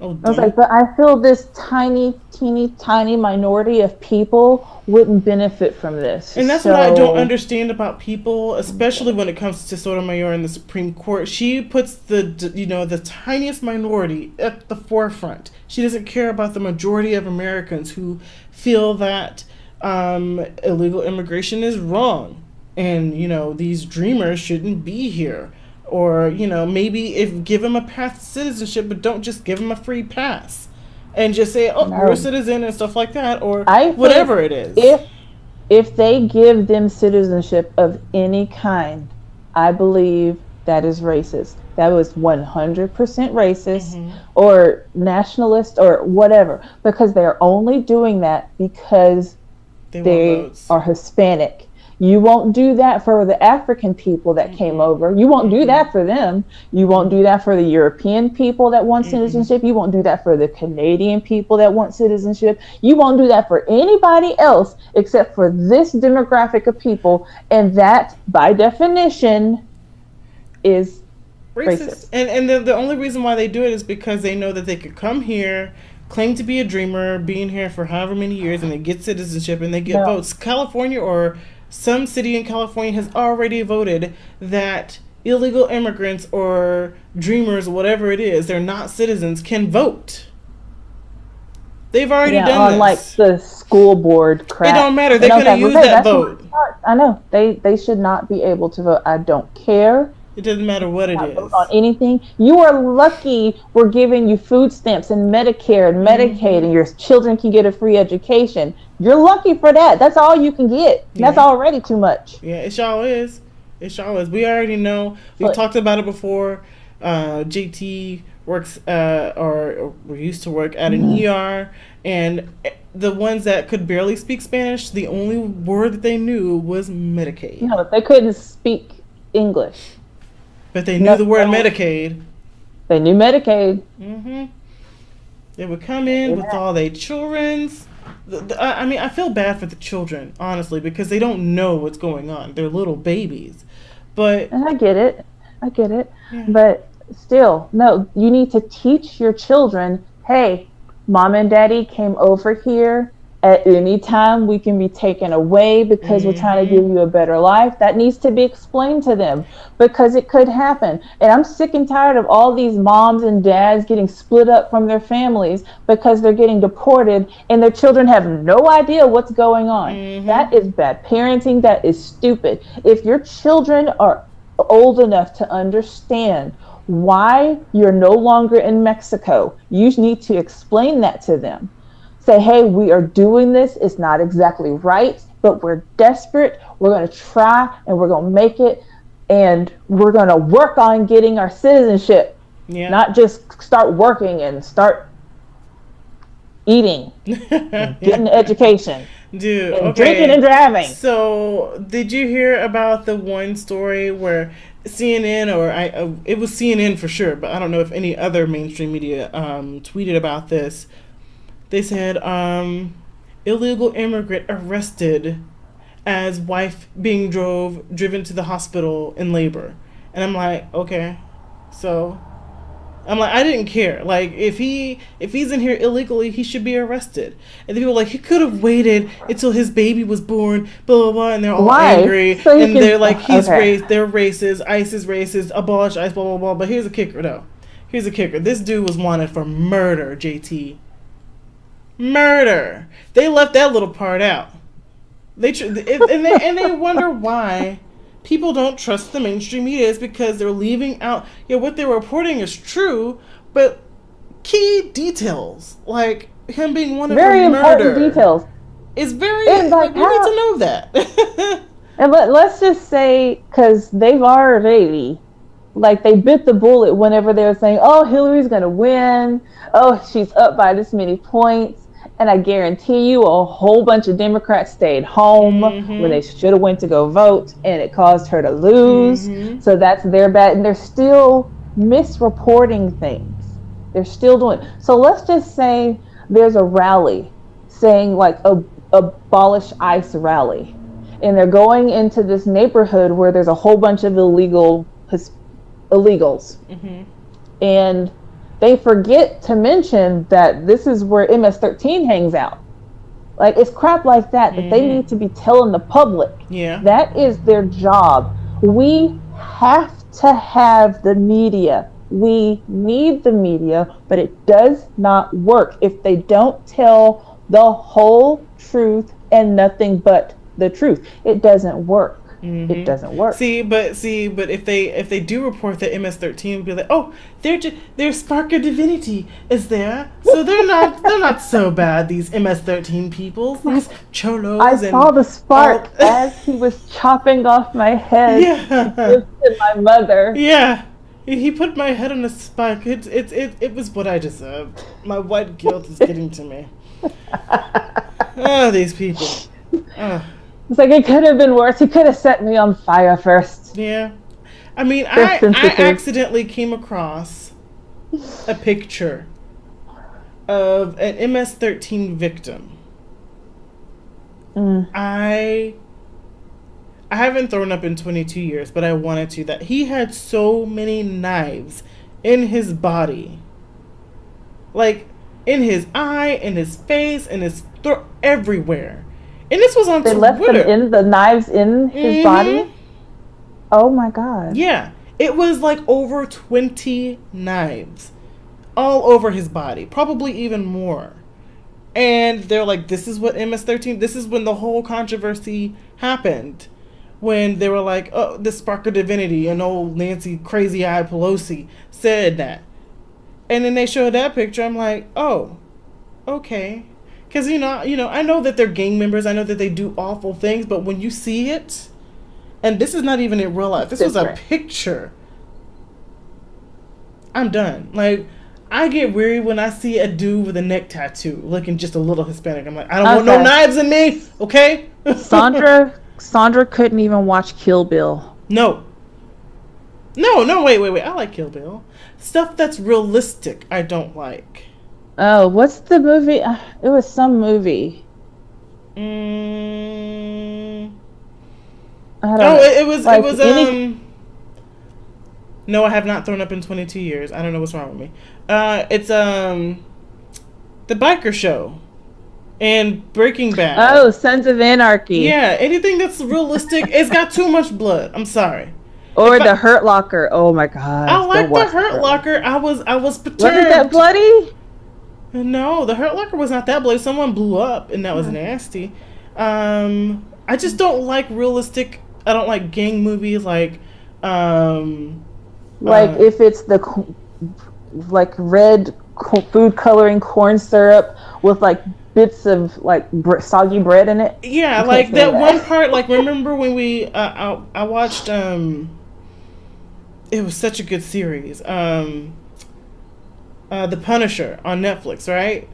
Oh, I was like, but I feel this tiny, teeny, tiny minority of people wouldn't benefit from this. And that's what I don't understand about people, especially when it comes to Sotomayor in the Supreme Court. She puts the tiniest minority at the forefront. She doesn't care about the majority of Americans who feel that illegal immigration is wrong, and these dreamers shouldn't be here. Or, maybe give them a path to citizenship, but don't just give them a free pass. And just say, you're a citizen and stuff like that, or whatever it is. If they give them citizenship of any kind, I believe that is racist. That was 100% racist or nationalist or whatever. Because they're only doing that because they are Hispanic. You won't do that for the African people that came over. You won't do that for them. You won't do that for the European people that want citizenship. You won't do that for the Canadian people that want citizenship. You won't do that for anybody else except for this demographic of people. And that, by definition, is racist. And the only reason why they do it is because they know that they could come here, claim to be a dreamer, being here for however many years, and they get citizenship and they get votes. California or some city in California has already voted that illegal immigrants or dreamers, whatever it is, they're not citizens, can vote. They've already done on this. Like the school board crap. It don't matter. They're going to use that vote. I know. They should not be able to vote. I don't care. It doesn't matter what it is. On anything. You are lucky we're giving you food stamps and Medicare and Medicaid and your children can get a free education. You're lucky for that. That's all you can get. That's already too much. Yeah, it sure is. It sure is. We already know. We've talked about it before. JT works or used to work at an ER, and the ones that could barely speak Spanish, the only word that they knew was Medicaid. No, they couldn't speak English. But they knew the word Medicaid. They knew Medicaid. They would come in with all their children's. I mean, I feel bad for the children, honestly, because they don't know what's going on. They're little babies. But and I get it. Yeah. But still, no, you need to teach your children, hey, mom and daddy came over here. At any time, we can be taken away because we're trying to give you a better life. That needs to be explained to them because it could happen. And I'm sick and tired of all these moms and dads getting split up from their families because they're getting deported and their children have no idea what's going on. That is bad parenting. That is stupid. If your children are old enough to understand why you're no longer in Mexico, you need to explain that to them. Say, hey, we are doing this. It's not exactly right, but we're desperate. We're going to try and we're going to make it. And we're going to work on getting our citizenship. Yeah. Not just start working and start eating, and getting education. Dude, and drinking and driving. So did you hear about the one story where CNN, or it was CNN for sure, but I don't know if any other mainstream media tweeted about this. They said, illegal immigrant arrested as wife being driven to the hospital in labor. And I'm like, okay. So I'm like, I didn't care. Like, if he's in here illegally, he should be arrested. And the people are like, he could have waited until his baby was born, blah, blah, blah. And they're all angry. So and they're like, he's racist, they're racist, ICE is racist, abolish ICE, blah, blah, blah. But here's a kicker, though. Here's a kicker. This dude was wanted for murder, JT. Murder. They left that little part out. They wonder why people don't trust the mainstream media is because they're leaving out. Yeah, what they're reporting is true, but key details like him being wanted very for murder. Very important details. Is very. Like, we need to know that. And let's just say, because they've already, like, they bit the bullet whenever they were saying, "Oh, Hillary's gonna win. Oh, she's up by this many points." And I guarantee you a whole bunch of Democrats stayed home when they should have went to go vote, and it caused her to lose. So that's their bad. And they're still misreporting things. They're still doing it. So let's just say there's a rally saying, like, abolish ICE rally. And they're going into this neighborhood where there's a whole bunch of illegals. And they forget to mention that this is where MS-13 hangs out. Like, it's crap like that they need to be telling the public. Yeah. That is their job. We have to have the media. We need the media, but it does not work if they don't tell the whole truth and nothing but the truth. It doesn't work. It doesn't work. See, but if they do report that MS-13 would be like, oh, their spark of divinity is there, so they're not so bad. These MS-13 people, these cholos. I saw the spark as he was chopping off my head. Yeah, to my mother. Yeah, he put my head on a spike. It was what I deserved. My white guilt is getting to me. Oh, these people. Oh. It's like, it could have been worse. He could have set me on fire first. Yeah. I mean, I accidentally came across a picture of an MS-13 victim. I haven't thrown up in 22 years, but I wanted to. That he had so many knives in his body. Like, in his eye, in his face, in his throat, everywhere. And this was on Twitter. They left the knives in his body? Oh my God. Yeah. It was like over 20 knives all over his body. Probably even more. And they're like, this is what MS-13, this is when the whole controversy happened. When they were like, oh, this spark of divinity, and old Nancy Crazy-Eyed Pelosi said that. And then they showed that picture. I'm like, oh, okay. Because, you know, I know that they're gang members. I know that they do awful things. But when you see it, and this is not even in real life. This was a picture. I'm done. Like, I get weary when I see a dude with a neck tattoo looking just a little Hispanic. I'm like, I don't want no knives in me. Okay? Sandra couldn't even watch Kill Bill. No, wait. I like Kill Bill. Stuff that's realistic, I don't like. Oh, what's the movie? It was some movie. It was No, I have not thrown up in 22 years. I don't know what's wrong with me. It's the biker show and Breaking Bad. Oh, Sons of Anarchy. Yeah, anything that's realistic. It's got too much blood. I'm sorry. Or The Hurt Locker. Oh my God. I like The Hurt Locker. I was perturbed. Wasn't that bloody? No, The Hurt Locker was not that bloody. Someone blew up, and that was nasty. I just don't like realistic. I don't like gang movies. Like if it's the red food coloring corn syrup with like bits of like soggy bread in it. Yeah, like that one part. Like, remember when we I watched it was such a good series. The Punisher on Netflix, right?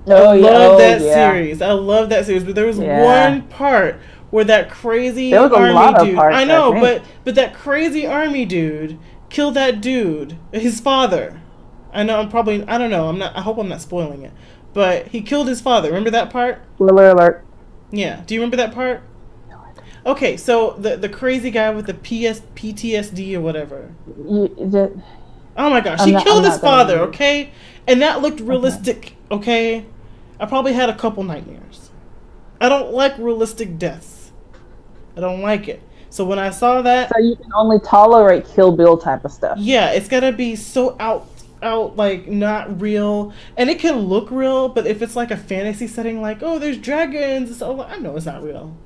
I love that series. I love that series. But there was one part where that crazy army dude. I know, but that crazy army dude killed that dude, his father. I know. I don't know. I hope I'm not spoiling it. But he killed his father. Remember that part? Spoiler alert. Yeah. Do you remember that part? Okay, so the crazy guy with the PTSD or whatever. Oh my gosh, he killed his father, okay? And that looked realistic, okay? I probably had a couple nightmares. I don't like realistic deaths. I don't like it. So when I saw that... So you can only tolerate Kill Bill type of stuff. Yeah, it's gotta be so out, like, not real. And it can look real, but if it's like a fantasy setting, like, oh, there's dragons, so I know it's not real.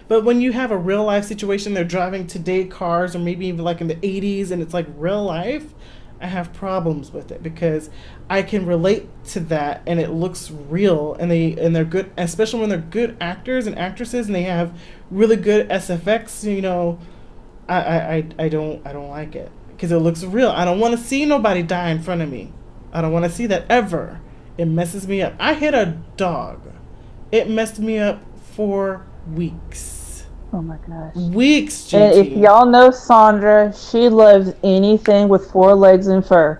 But when you have a real life situation, they're driving today cars, or maybe even like in the 80s, and it's like real life, I have problems with it because I can relate to that, and it looks real, and they're good, especially when they're good actors and actresses, and they have really good SFX. You know, I don't like it because it looks real. I don't want to see nobody die in front of me. I don't want to see that ever. It messes me up. I hit a dog. It messed me up for weeks. Oh my gosh. Weeks, GT. And if y'all know Sandra, she loves anything with 4 legs and fur.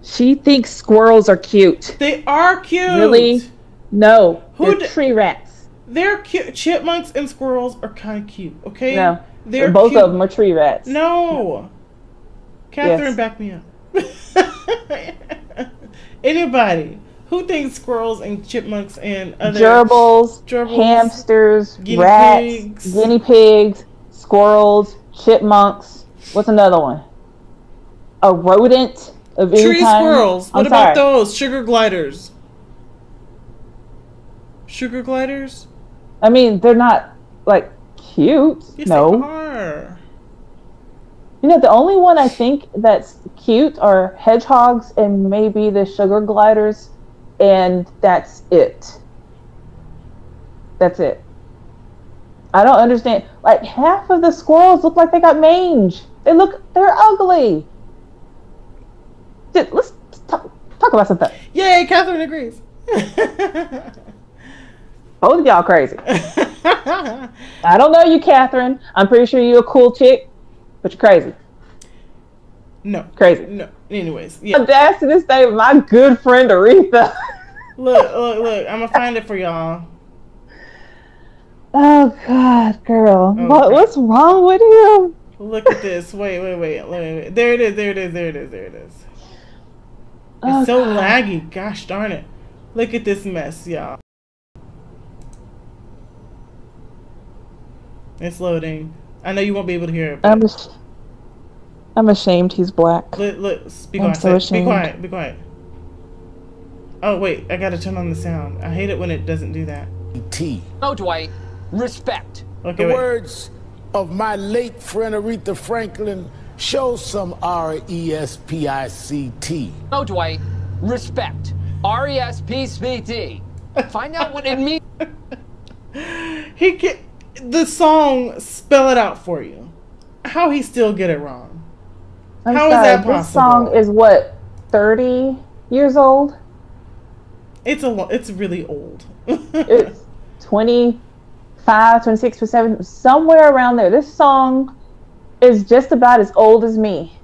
She thinks squirrels are cute. They are cute. Really? No. They're tree rats. They're cute. Chipmunks and squirrels are kind of cute, okay? No. They're both cute. of them are tree rats. No. Catherine, back me up. Anybody who thinks squirrels and chipmunks and other gerbils, hamsters, rats, guinea pigs, squirrels, chipmunks. What's another one? A rodent of any tree kind? Squirrels. What about those? Sugar gliders. Sugar gliders? I mean, they're not like cute. Yes, no. They are. You know, the only one I think that's cute are hedgehogs and maybe the sugar gliders. And that's it. That's it. I don't understand. Like, half of the squirrels look like they got mange. They're ugly. Dude, let's talk about something. Yay, Catherine agrees. Both of y'all crazy. I don't know you, Catherine. I'm pretty sure you're a cool chick, but you're crazy. No. Crazy. No. Anyways, yeah. I'm dancing this day with my good friend Aretha. Look. I'm going to find it for y'all. Oh, God, girl. Okay. What's wrong with him? Look at this. Wait. There it is. It's so laggy. Gosh darn it. Look at this mess, y'all. It's loading. I know you won't be able to hear it. But... I'm ashamed he's black. Look, be quiet. So ashamed. Be quiet. Oh, wait. I gotta turn on the sound. I hate it when it doesn't do that. No, Dwight. Respect. Okay, the words of my late friend Aretha Franklin show some R-E-S-P-I-C-T. No, Dwight. Respect. R-E-S-P-C-T. Find out what it means. The song spell it out for you. How he still get it wrong? How is that possible? This song is what, 30 years old? It's really old. It's 25, 26, 27, somewhere around there. This song is just about as old as me.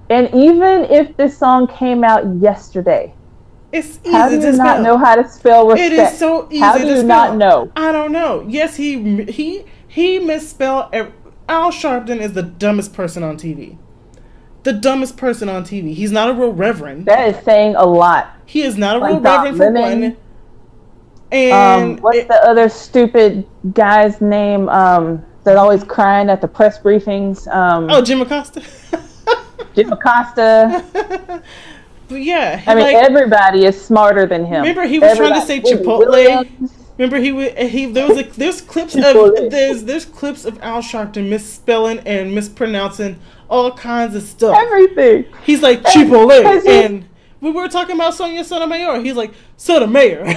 And even if this song came out yesterday, it's easy how do you not know how to spell respect? It is so easy how do you not know? I don't know. Yes, he misspelled. Al Sharpton is the dumbest person on TV. The dumbest person on TV. He's not a real reverend. That is saying a lot. He is not a real reverend for one. And what's the other stupid guy's name that always crying at the press briefings? Jim Acosta. Jim Acosta. But yeah, everybody is smarter than him. Remember, he was trying to say Chipotle. Remember, there's clips of there's clips of Al Sharpton misspelling and mispronouncing all kinds of stuff. Everything. He's like Chipotle, and we were talking about Sonia Sotomayor. He's like Sotomayor.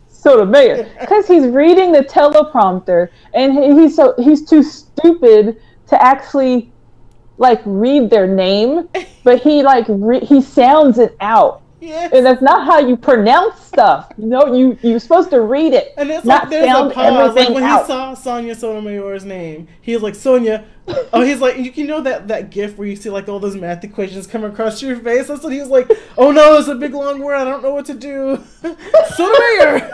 Sotomayor, because he's reading the teleprompter, and he's too stupid to actually read their name, but he he sounds it out. Yes. And that's not how you pronounce stuff. You know, you're supposed to read it. And it's not there's sound a pause. Like when out. he saw Sonia Sotomayor's name, he was like, Sonia. Oh, he's like, you know that gif where you see all those math equations come across your face? That's what he was like, oh no, it's a big long word. I don't know what to do. Sotomayor.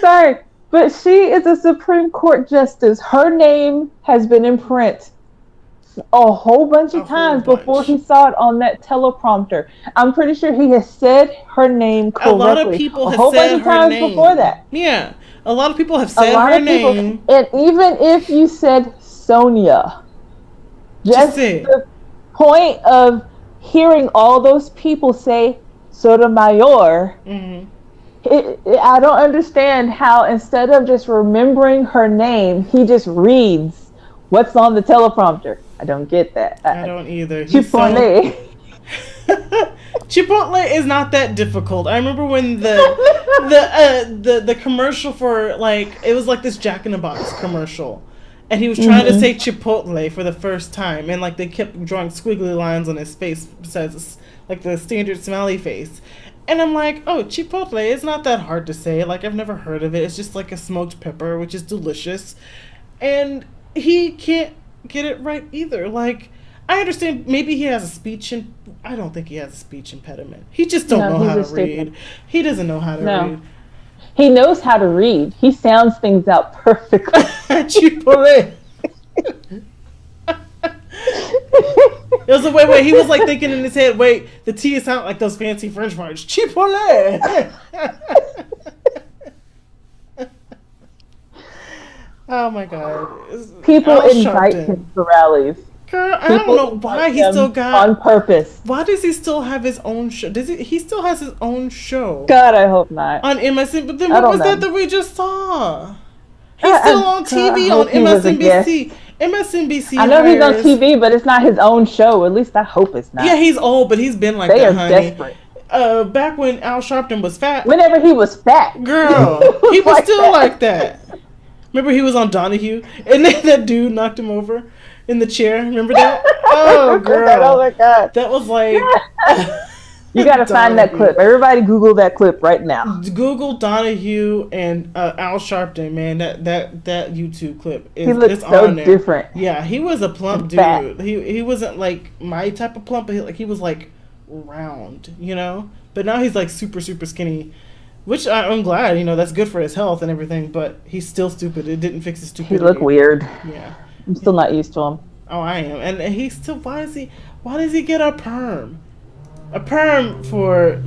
Sorry, but she is a Supreme Court justice. Her name has been in print a whole bunch of times before he saw it on that teleprompter. I'm pretty sure he has said her name correctly. A lot of people have said said bunch of her times name before that. Yeah, a lot of people have said her name. And even if you said Sonia, just the point of hearing all those people say Sotomayor, I don't understand how instead of just remembering her name, he just reads what's on the teleprompter. I don't get that. I don't either. Chipotle. Chipotle is not that difficult. I remember when the commercial for it was like this Jack in the Box commercial, and he was trying to say Chipotle for the first time, and they kept drawing squiggly lines on his face besides the standard smiley face. And I'm like, oh, Chipotle, it's not that hard to say. I've never heard of it. It's just a smoked pepper, which is delicious. And he can't get it right either. I understand maybe he has a speech and I don't think he has a speech impediment. He just don't know how to read. He doesn't know how to read. He knows how to read. He sounds things out perfectly. Chipotle. It was wait. He was thinking in his head, wait, the T is sound like those fancy French words. Chipotle. Oh my God. People invite him to rallies. Girl, I don't know why he still got on purpose. Why does he still have his own show? He still has his own show? God, I hope not. On MSN, but then what was that we just saw? He's still on TV on MSNBC. MSNBC. I know he's on TV, but it's not his own show. At least I hope it's not. Yeah, he's old, but he's been like they that, are honey. Desperate. Back when Al Sharpton was fat. Whenever he was fat. Girl, he was still like that. Remember he was on Donahue, and then that dude knocked him over in the chair. Remember that? Oh, girl. Oh my God. That was You gotta find that clip. Everybody Google that clip right now. Google Donahue and Al Sharpton, man. That YouTube clip is he looks so on there. Different. Yeah, he was a plump dude. Fat. He wasn't my type of plump, but he was round, But now he's super super skinny, which I'm glad. That's good for his health and everything. But he's still stupid. It didn't fix his stupidity. He looked weird. Yeah, I'm still not used to him. Oh, I am, and he's still. Why does he get a perm? A perm for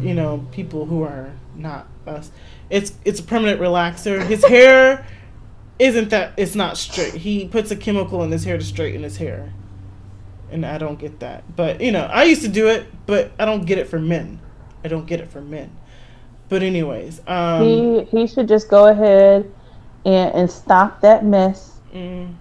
people who are not us. It's a permanent relaxer. His hair it's not straight. He puts a chemical in his hair to straighten his hair, and I don't get that. But I used to do it, but I don't get it for men. But anyways, he should just go ahead and stop that mess. And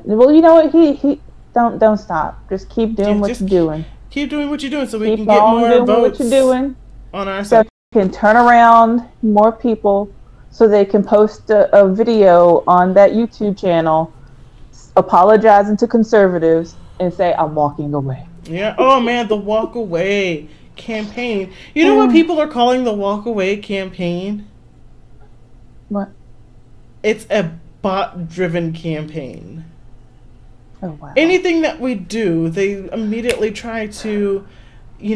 well, you know what? He don't stop. Just keep doing what you're doing. Keep doing what you're doing so we can get more votes on our side. So we can turn around more people so they can post a video on that YouTube channel apologizing to conservatives and say, I'm walking away. Yeah. Oh, man, the walk away campaign. You know what people are calling the walk away campaign? What? It's a bot-driven campaign. Oh, wow. Anything that we do, they immediately try to, take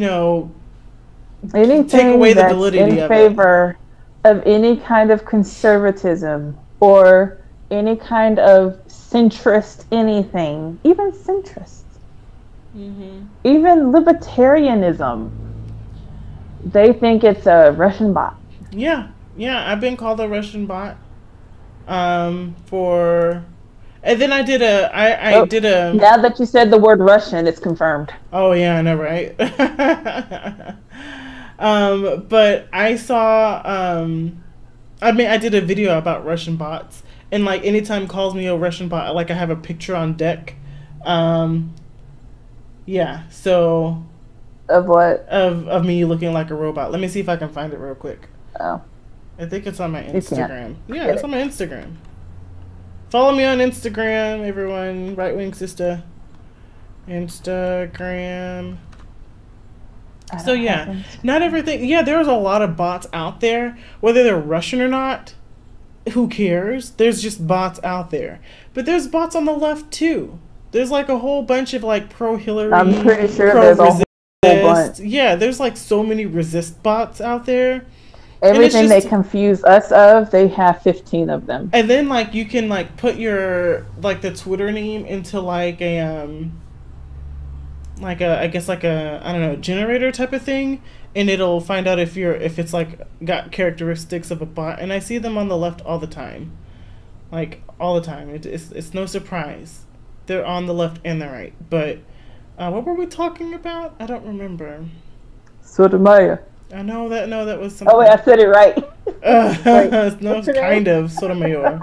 away the validity of it. In favor of any kind of conservatism or any kind of centrist anything, even centrist, even libertarianism, they think it's a Russian bot. Yeah, I've been called a Russian bot for... And then I did a... Now that you said the word Russian, it's confirmed. Oh, yeah, I know, right? But I saw... I did a video about Russian bots. And, anytime calls me a Russian bot, I have a picture on deck. Yeah, so... Of what? Of me looking like a robot. Let me see if I can find it real quick. Oh. I think it's on my Instagram. Yeah, it's on my Instagram. Follow me on Instagram, everyone. Right Wing Sistah. Instagram. So yeah, not everything. Yeah, there's a lot of bots out there. Whether they're Russian or not, who cares? There's just bots out there. But there's bots on the left too. There's a whole bunch of pro-Hillary. I'm pretty sure there's a whole bunch. Yeah, there's so many resist bots out there. Everything they confuse us of, they have 15 of them. And then like you can like put your like the Twitter name into like a I guess like a I don't know generator type of thing, and it'll find out if it's like got characteristics of a bot. And I see them on the left all the time, like all the time. It's no surprise. They're on the left and the right. But what were we talking about? I don't remember. Sotomayor. I know that. No, that was something. Oh wait, I said it right. No, it's kind of Sotomayor.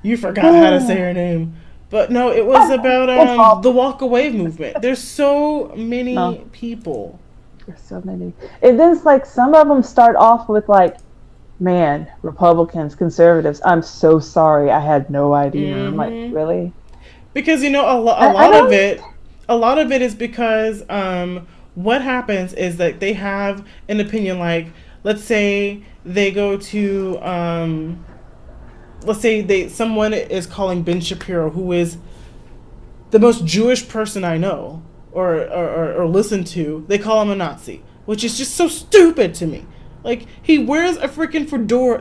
You forgot how to say her name. But no, it was about the walk away movement. There's so many people. There's so many. And then it's like some of them start off with like, man, Republicans, conservatives, I'm so sorry. I had no idea. I'm like, really? Because, you know, a lot of it is because what happens is that they have an opinion. Like, let's say they go to let's say someone is calling Ben Shapiro, who is the most Jewish person I know or listen to. They call him a Nazi, which is just so stupid to me. Like, he wears a freaking fedora.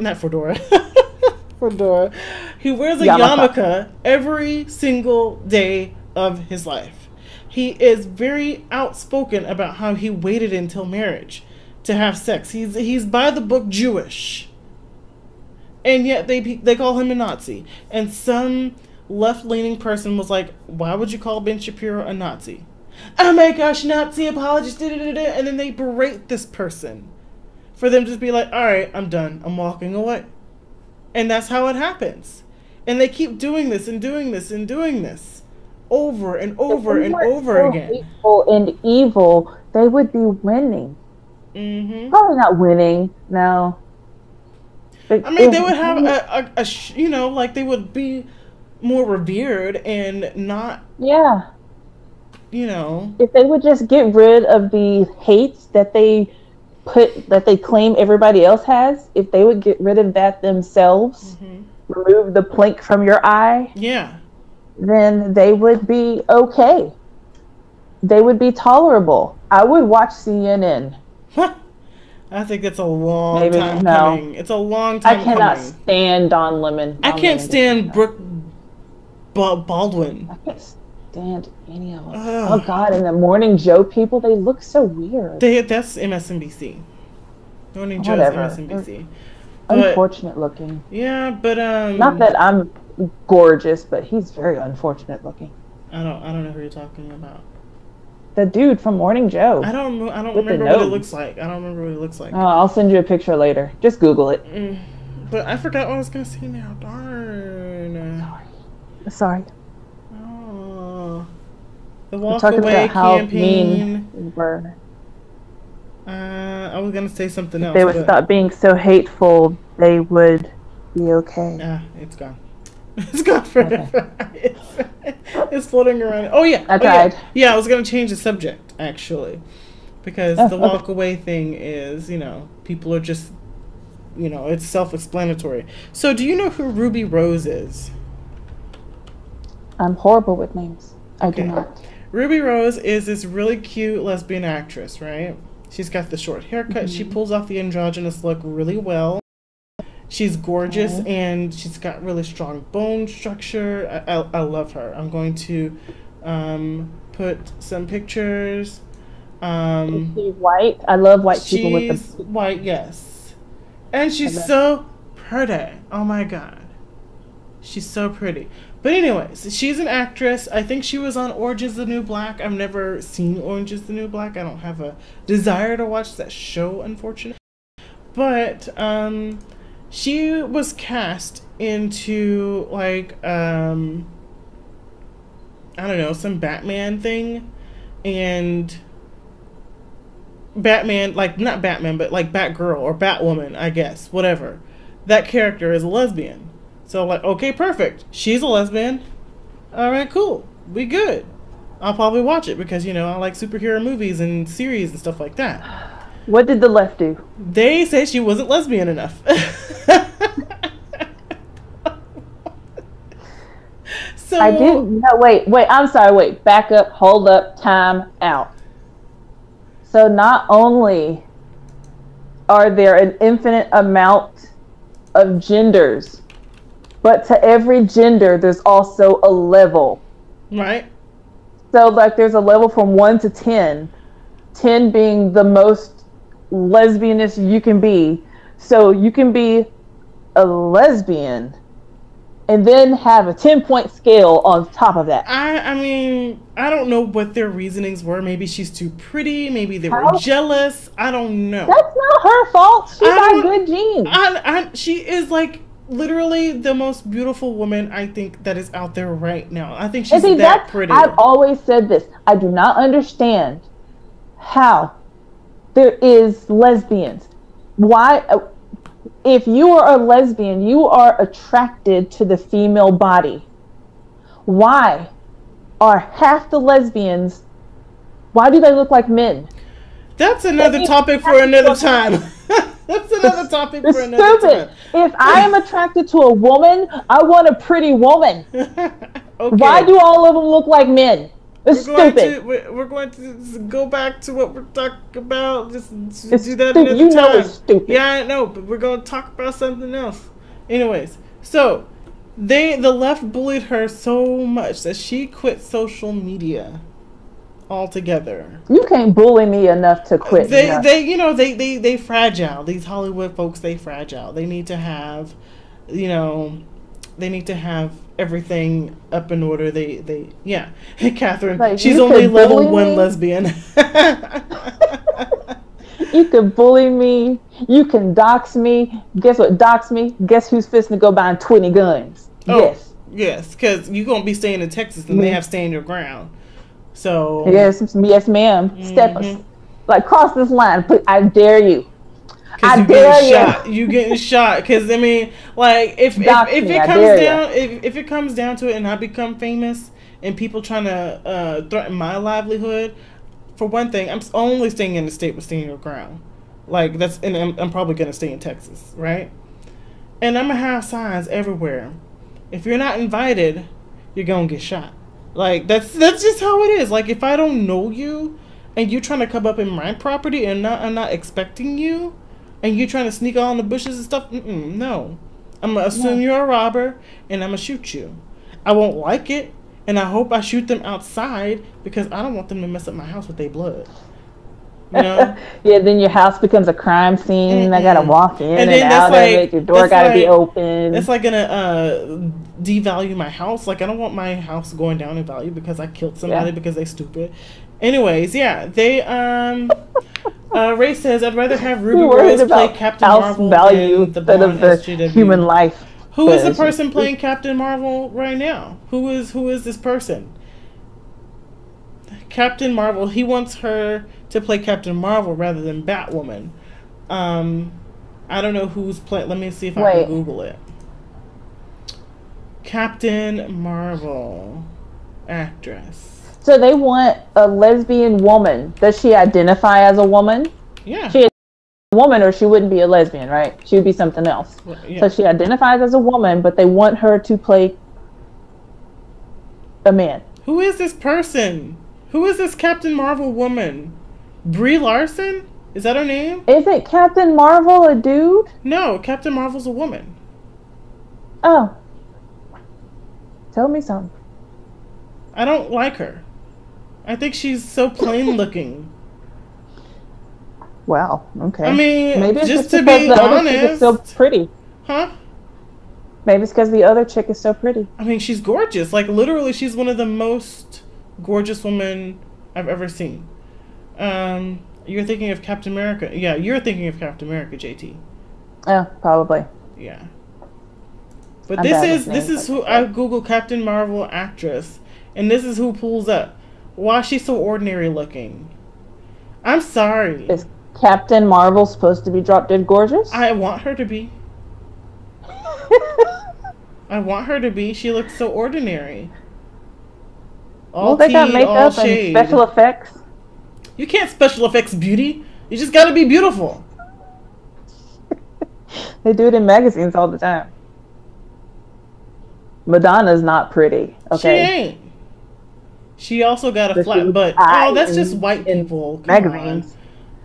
He wears a yarmulke every single day of his life. He is very outspoken about how he waited until marriage to have sex. He's by the book Jewish. And yet they call him a Nazi. And some left-leaning person was like, why would you call Ben Shapiro a Nazi? Oh my gosh, Nazi apologist, and then they berate this person for them to just be like, all right, I'm done. I'm walking away. And that's how it happens. And they keep doing this and doing this and doing this over and over and over again. Hateful and evil, they would be winning. Mm-hmm. Probably not winning, no. I mean, they would have like they would be more revered and not. Yeah. You know. If they would just get rid of the hates that they claim everybody else has, if they would get rid of that themselves, remove the plank from your eye. Yeah. Then they would be okay. They would be tolerable. I would watch CNN. I think it's a long time coming. It's a long time coming. I cannot stand Don Lemon. I can't stand Brooke Baldwin. I can't stand any of them. Oh God! And the Morning Joe people, they look so weird. That's MSNBC. Morning Joe is MSNBC. Unfortunate looking. Yeah, but not that I'm gorgeous, but he's very unfortunate looking. I don't know who you're talking about. The dude from Morning Joe. I don't remember what it looks like. Oh, I'll send you a picture later. Just Google it. But I forgot what I was gonna say now. Darn. Sorry. Oh. The walk away campaign. We were. I was gonna say something else. If they would stop being so hateful, they would be okay. It's gone. It's gone forever. Okay. It's floating around. Oh yeah. I tried. Yeah, I was gonna change the subject actually, because the walk away thing is, people are just, it's self-explanatory. So, do you know who Ruby Rose is? I'm horrible with names. I do not. Ruby Rose is this really cute lesbian actress, right? She's got the short haircut. She pulls off the androgynous look really well. She's gorgeous, and she's got really strong bone structure. I love her. I'm going to put some pictures. Is she white? I love white people with She's white, yes. And she's so pretty. Oh my God. She's so pretty. But anyways, she's an actress. I think she was on Orange is the New Black. I've never seen Orange is the New Black. I don't have a desire to watch that show, unfortunately. But she was cast into like I don't know, some Batman thing, and Batman, like not Batman, but like Batgirl or Batwoman, I guess, whatever. That character is a lesbian. So like, okay, perfect. She's a lesbian. All right, cool. We good. I'll probably watch it because, I like superhero movies and series and stuff like that. What did the left do? They say she wasn't lesbian enough. So I didn't. No, wait. I'm sorry. Wait. Back up. Hold up. Time out. So not only are there an infinite amount of genders, but to every gender there's also a level. Right. So like there's a level from 1 to 10, 10 being the most lesbianist you can be. So you can be a lesbian and then have a 10-point scale on top of that. I mean, I don't know what their reasonings were. Maybe she's too pretty. Maybe they were jealous. I don't know. That's not her fault. She's got good genes. She is like literally the most beautiful woman I think that is out there right now. I think she's that pretty. I've always said this. I do not understand how there is lesbians. Why? If you are a lesbian, you are attracted to the female body. Why are half the lesbians, why do they look like men? That's another topic for another time. That's another topic for another time. If I am attracted to a woman, I want a pretty woman. Okay. Why do all of them look like men? It's stupid. We're going to go back to what we're talking about. Just do that stupid. another time. It's stupid. Yeah, I know, but we're going to talk about something else. Anyways, so the left bullied her so much that she quit social media altogether. You can't bully me enough to quit. They fragile. These Hollywood folks, they fragile. They need to have, everything up in order. Hey, Catherine, like, she's only level 1 lesbian. You can bully me. You can dox me. Guess what? Dox me. Guess who's fisting to go buying 20 guns? Yes, because you're going to be staying in Texas and they have stand your ground. So yes, ma'am. Mm-hmm. Cross this line. I dare you. I dare you. You getting shot? Because I mean, like if it comes down to it, and I become famous, and people trying to threaten my livelihood, for one thing, I'm only staying in the state with standing your ground. And I'm probably gonna stay in Texas, right? And I'm gonna have signs everywhere. If you're not invited, you're gonna get shot. Like that's just how it is. Like if I don't know you, and you're trying to come up in my property, and I'm not expecting you. And you trying to sneak all in the bushes and stuff? No. I'm going to assume you're a robber, and I'm going to shoot you. I won't like it, and I hope I shoot them outside, because I don't want them to mess up my house with their blood. You know? Yeah, then your house becomes a crime scene. I got to walk in and out of it. Your door got to be open. It's like going to devalue my house. Like, I don't want my house going down in value because I killed somebody because they stupid. Anyways, yeah, they... Ray says, I'd rather have Ruby Rose play Captain Marvel than the blonde SJW. Human life. Who is the person playing Captain Marvel right now? Who is this person? Captain Marvel. He wants her to play Captain Marvel rather than Batwoman. I don't know who's playing. Let me see if I can Google it. Captain Marvel actress. So they want a lesbian woman. Does she identify as a woman? Yeah. She is a woman, or she wouldn't be a lesbian, right? She would be something else. Well, yeah. So she identifies as a woman, but they want her to play a man. Who is this person? Who is this Captain Marvel woman? Brie Larson? Is that her name? Isn't Captain Marvel a dude? No, Captain Marvel's a woman. Oh. Tell me something. I don't like her. I think she's so plain looking. Wow. Okay. I mean, maybe it's just to be the honest, other chick is so pretty. Huh? Maybe it's because the other chick is so pretty. I mean, she's gorgeous. Like literally, she's one of the most gorgeous women I've ever seen. You're thinking of Captain America. Yeah, you're thinking of Captain America, JT. Yeah, probably. Yeah. But this is who I Google Captain Marvel actress, and this is who pulls up. Why she's so ordinary looking? I'm sorry. Is Captain Marvel supposed to be drop dead gorgeous? I want her to be. I want her to be. She looks so ordinary. All they got makeup and special effects. You can't special effects beauty. You just gotta be beautiful. They do it in magazines all the time. Madonna's not pretty. Okay. She ain't. She also got a flat butt. Oh, that's just white people. Magazines.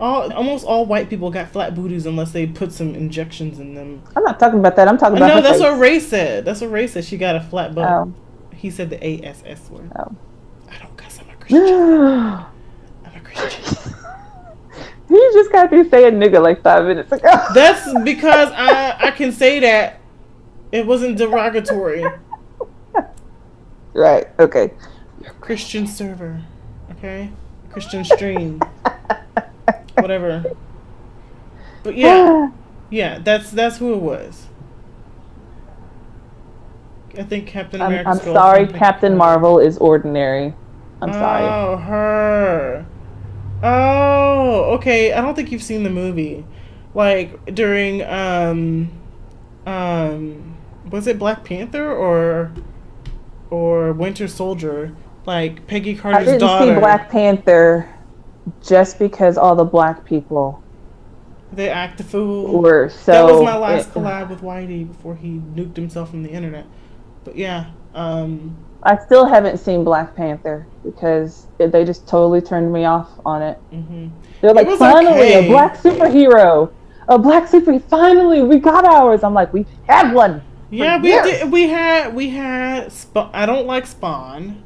Almost all white people got flat booties unless they put some injections in them. I'm not talking about that. I'm talking about. No, that's what Ray said. That's what Ray said. She got a flat butt. Oh. He said the ASS word. Oh. I don't cuss. I'm a Christian. I'm a Christian. You just got to say a nigga like 5 minutes ago. That's because I can say that. It wasn't derogatory. Right. Okay. Christian server. Okay. Christian stream. Whatever. But yeah, that's who it was. I think Captain America. I'm sorry, Captain Marvel is ordinary. I'm sorry. Oh, her. Oh, okay. I don't think you've seen the movie. Like during was it Black Panther or Winter Soldier? Like Peggy Carter's daughter. I didn't see Black Panther just because all the black people they act the fool. Were so. That was my last collab with Whitey before he nuked himself from the internet. But yeah, I still haven't seen Black Panther because they just totally turned me off on it. Mm-hmm. They're like, finally, a black superhero. Finally, we got ours. I'm like, we had one. Yeah, we did. We had. I don't like Spawn,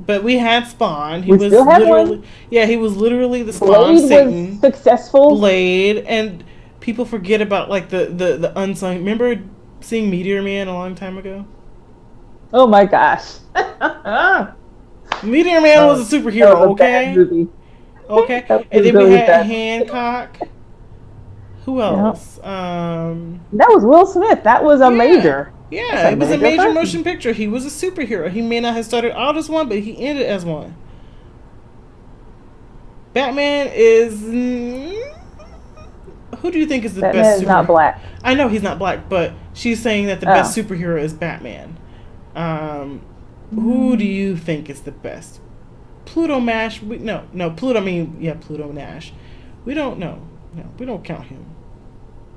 but we had Spawn. He was literally, he was literally the Spawn Blade Satan. Was successful. Blade, and people forget about like the unsung. Remember seeing Meteor Man a long time ago? Oh my gosh. Meteor Man was a superhero, okay? Okay. And then we had Hancock. Who else? Yep. That was Will Smith. That was a major. Yeah, it was a major motion picture. He was a superhero. He may not have started out as one, but he ended as one. Batman is... Who do you think is the best superhero? Batman is not black. I know he's not black, but she's saying that the best superhero is Batman. Who do you think is the best? Pluto Nash? Pluto Nash. We don't know. No, we don't count him.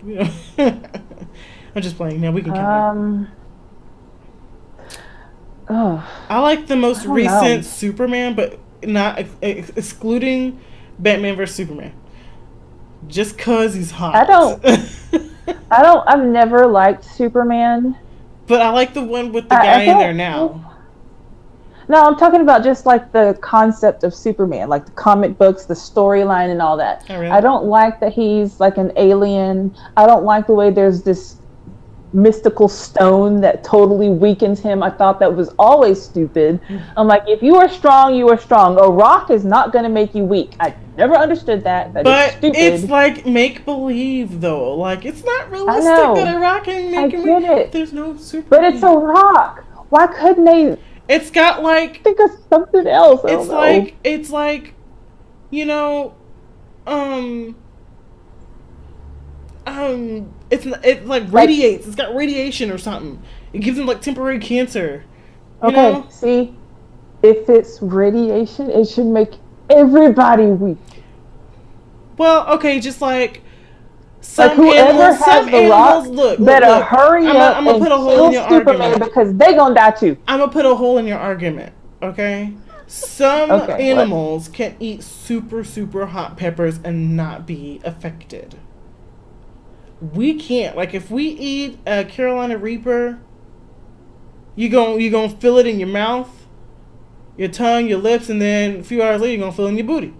We don't. I'm just playing. Now we can count him. I like the most recent Superman, but not excluding Batman vs Superman. Just cause he's hot. I've never liked Superman. But I like the one with the guy in there now. No, I'm talking about just like the concept of Superman, like the comic books, the storyline and all that. Oh, really? I don't like that he's like an alien. I don't like the way there's this mystical stone that totally weakens him. I thought that was always stupid. I'm like, if you are strong, you are strong. A rock is not going to make you weak. I never understood that. But it's like make-believe, though. Like, it's not realistic that a rock can make you weak. It. There's no super. But it's a rock. Why couldn't they... It's got like... think of something else. It's like, you know, it like radiates. It's got radiation or something. It gives them like temporary cancer. You know? See, if it's radiation, it should make everybody weak. Well, okay, just like some animals, look, hurry up I'm gonna put a hole in your Superman argument because they gonna die too. I'm gonna put a hole in your argument. Okay, some animals can eat super hot peppers and not be affected. We can't. Like if we eat a Carolina Reaper, you gonna feel it in your mouth, your tongue, your lips, and then a few hours later you're gonna feel it in your booty.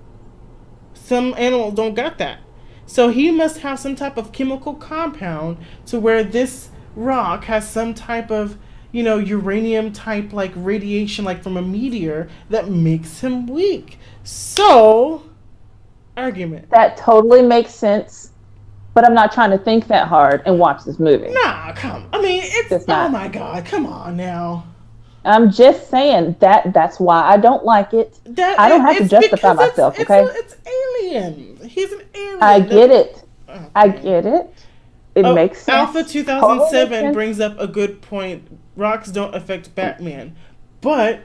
Some animals don't got that. So he must have some type of chemical compound to where this rock has some type of, you know, uranium type like radiation like from a meteor that makes him weak. So, argument. That totally makes sense, but I'm not trying to think that hard and watch this movie. Nah, I mean, it's oh my God, come on now. I'm just saying that's why I don't like it. I don't have to justify myself, okay? It's alien. He's an alien. I get it. Okay. I get it. It makes sense. Alpha 2007 brings up a good point. Rocks don't affect Batman. But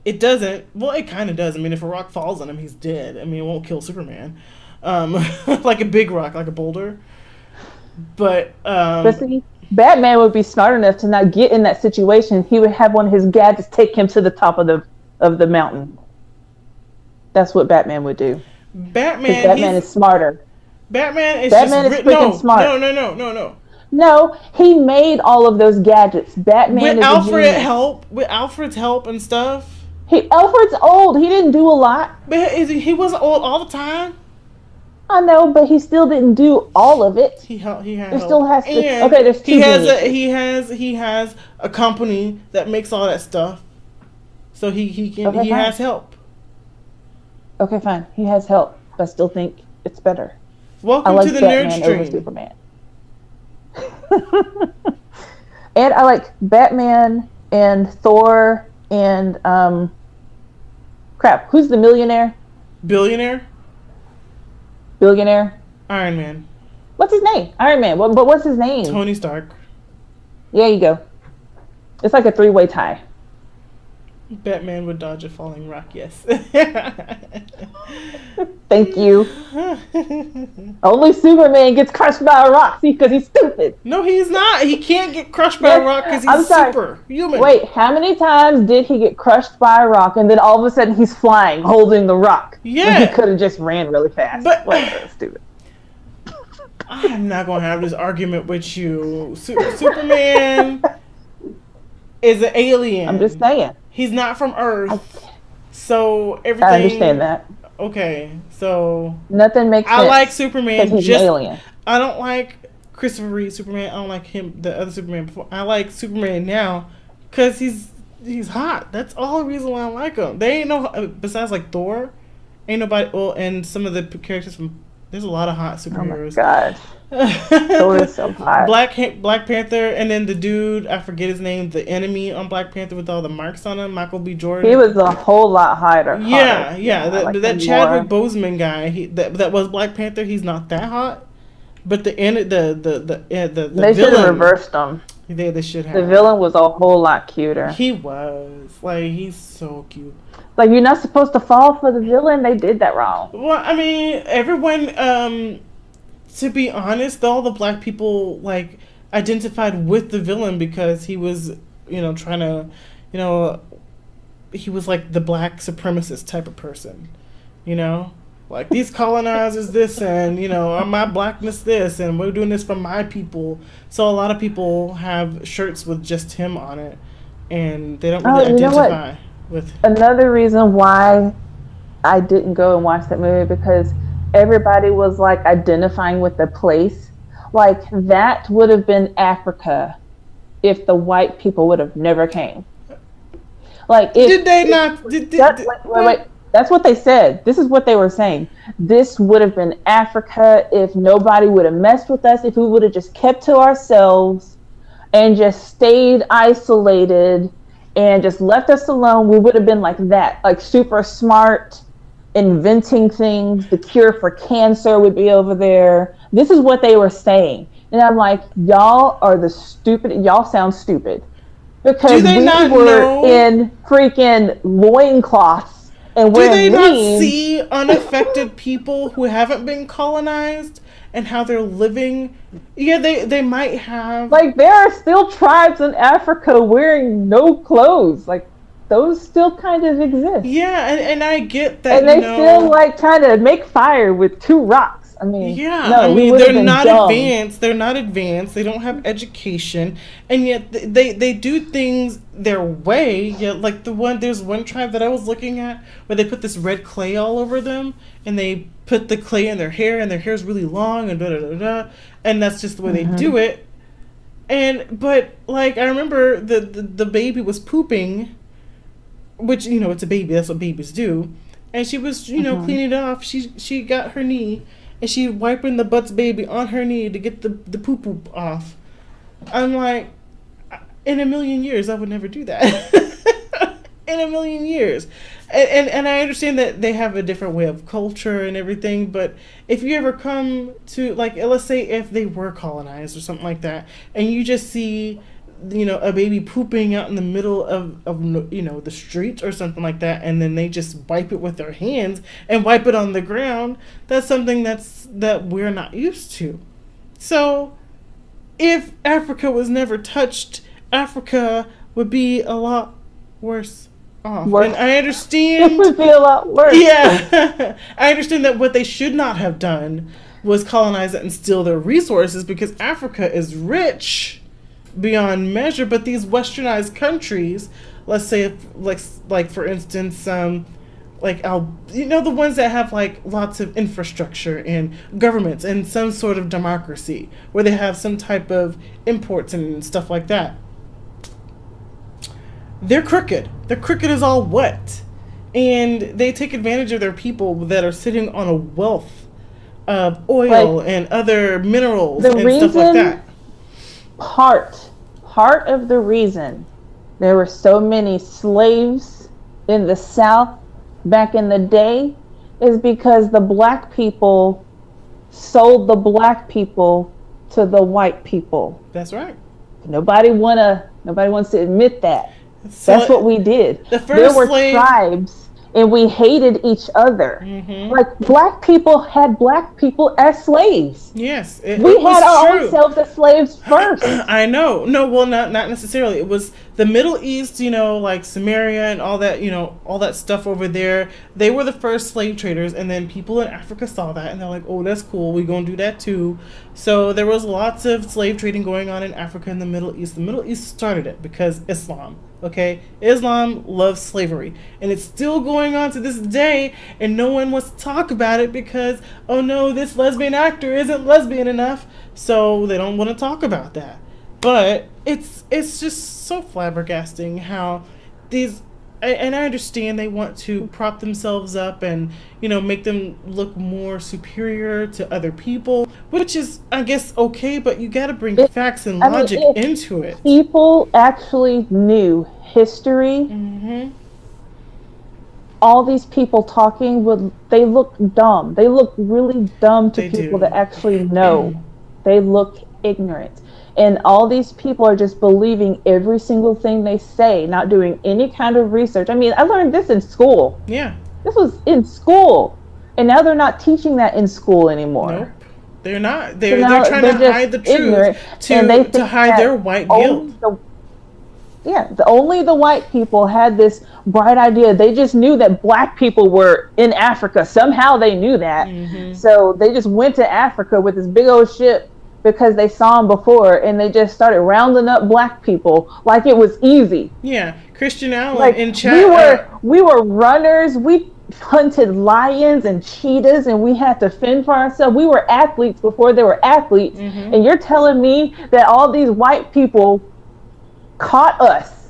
it doesn't. Well, it kind of does. I mean, if a rock falls on him, he's dead. I mean, it won't kill Superman. Like a big rock, like a boulder. But see, Batman would be smart enough to not get in that situation. He would have one of his gadgets take him to the top of the mountain. That's what Batman would do. Batman. Batman is smarter. Batman is Batman just is freaking smart. No. No, he made all of those gadgets. Batman With is a genius. with Alfred's help and stuff. Alfred's old. He didn't do a lot. But he wasn't old all the time. I know, but he still didn't do all of it. He had There help. still has to. And Okay, there's two. he has a company that makes all that stuff. So he has help. Okay, fine. He has help, but I still think it's better. Welcome to the Batman nerd over stream. Superman. And I like Batman and Thor and crap. Who's the millionaire? Billionaire? Billionaire? Iron Man. What's his name? Iron Man. But what's his name? Tony Stark. There you go. It's like a three-way tie. Batman would dodge a falling rock, yes. Thank you. Only Superman gets crushed by a rock, see, because he's stupid. No, he's not. He can't get crushed by a rock because he's superhuman. Wait, how many times did he get crushed by a rock and then all of a sudden he's flying, holding the rock? Yeah. When he could have just ran really fast. But stupid. I'm not going to have this argument with you. Superman is an alien. I'm just saying. He's not from Earth. So everything. I understand that. Okay, so nothing makes sense. I like Superman. He's an alien. I don't like Christopher Reeve Superman. I don't like him, the other Superman before. I like Superman now because he's hot. That's all the reason why I like him. They ain't no besides like Thor. Ain't nobody. Well, and some of the characters from. There's a lot of hot superheroes. Oh my gosh. Thor is so hot. Black Panther, and then the dude, I forget his name, the enemy on Black Panther with all the marks on him, Michael B. Jordan. He was a whole lot hotter. Yeah. That Chadwick Boseman guy, that was Black Panther. He's not that hot, but the they should have reversed him. They should have. The villain was a whole lot cuter. He was he's so cute. Like, you're not supposed to fall for the villain. They did that wrong. Well, I mean, everyone. To be honest, all the black people identified with the villain because he was, trying to, he was like the black supremacist type of person, like these colonizers this and my blackness this and we're doing this for my people. So a lot of people have shirts with just him on it, and they don't really identify with. Another reason why I didn't go and watch that movie because everybody was like identifying with the place. Like, that would have been Africa if the white people would have never came. Like, did they not? Wait. That's what they said. This is what they were saying. This would have been Africa if nobody would have messed with us, if we would have just kept to ourselves and just stayed isolated and just left us alone. We would have been like that, like super smart, inventing things. The cure for cancer would be over there. This is what they were saying. And I'm like, y'all sound stupid. Because we were in freaking loincloths and wearing Do they not see unaffected people who haven't been colonized and how they're living? Yeah, they might have. Like, there are still tribes in Africa wearing no clothes. Like, those still kind of exist. Yeah, and I get that. And they still trying to make fire with two rocks. I mean, they're not advanced. They're not advanced. They don't have education, and yet they do things their way. Yeah, like there's one tribe that I was looking at where they put this red clay all over them, and they put the clay in their hair, and their hair's really long, and and that's just the way they do it. But I remember the baby was pooping, which it's a baby. That's what babies do, and she was cleaning it off. She got her knee. And she wiping the Butts baby on her knee to get the poop off. I'm like, in a million years, I would never do that. In a million years. And I understand that they have a different way of culture and everything, but if you ever come to, let's say if they were colonized or something like that, and you just see, a baby pooping out in the middle of the street or something like that, and then they just wipe it with their hands and wipe it on the ground, that's something that we're not used to. So if Africa was never touched, Africa would be a lot worse off. Worse. And I It understand. would be a lot worse. Yeah. I understand that what they should not have done was colonize it and steal their resources, because Africa is rich beyond measure. But these westernized countries, let's say, like for instance, the ones that have like lots of infrastructure and governments and some sort of democracy where they have some type of imports and stuff like that. They're crooked. They're crooked as all what. And they take advantage of their people that are sitting on a wealth of oil and other minerals and stuff like that. Part of the reason there were so many slaves in the South back in the day is because the black people sold the black people to the white people. That's right. Nobody wants to admit that. So that's what we did. There were tribes, and we hated each other. Mm-hmm. Like, black people had black people as slaves. Yes, we had our own selves as slaves first. I know. No, well, not necessarily. It was the Middle East, like Samaria and all that, all that stuff over there. They were the first slave traders, and then people in Africa saw that, and they're like, oh, that's cool. We're going to do that too. So there was lots of slave trading going on in Africa and the Middle East. The Middle East started it because Islam. Okay, Islam loves slavery, and it's still going on to this day, and no one wants to talk about it because, oh no, this lesbian actor isn't lesbian enough, so they don't want to talk about that. But it's just so flabbergasting how these, and I understand they want to prop themselves up and, make them look more superior to other people, which is, I guess, okay, but you got to bring facts and logic into it. People actually knew history. Mm-hmm. All these people talking, they look dumb. They look really dumb to people that actually know. They look ignorant. And all these people are just believing every single thing they say, not doing any kind of research. I mean, I learned this in school. Yeah. This was in school. And now they're not teaching that in school anymore. Nope. They're not. They're trying to hide the truth to hide their white guilt. Only the white people had this bright idea. They just knew that black people were in Africa. Somehow they knew that. Mm-hmm. So they just went to Africa with this big old ship because they saw them before, and they just started rounding up black people like it was easy. Yeah, Christian Allen in chat. We were runners. We hunted lions and cheetahs, and we had to fend for ourselves. We were athletes before they were athletes. Mm-hmm. And you're telling me that all these white people caught us?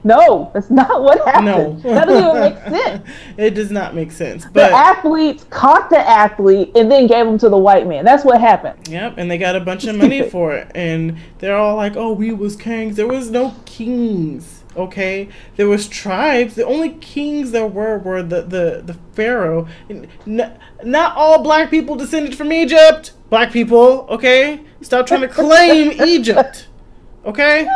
No, that's not what happened. No. That doesn't even make sense. It does not make sense. But the athletes caught the athlete and then gave him to the white man. That's what happened. Yep, and they got a bunch of money for it. And they're all like, oh, we was kings. There was no kings, okay? There was tribes. The only kings there were the pharaoh. Not all black people descended from Egypt. Black people, okay? Stop trying to claim Egypt, okay?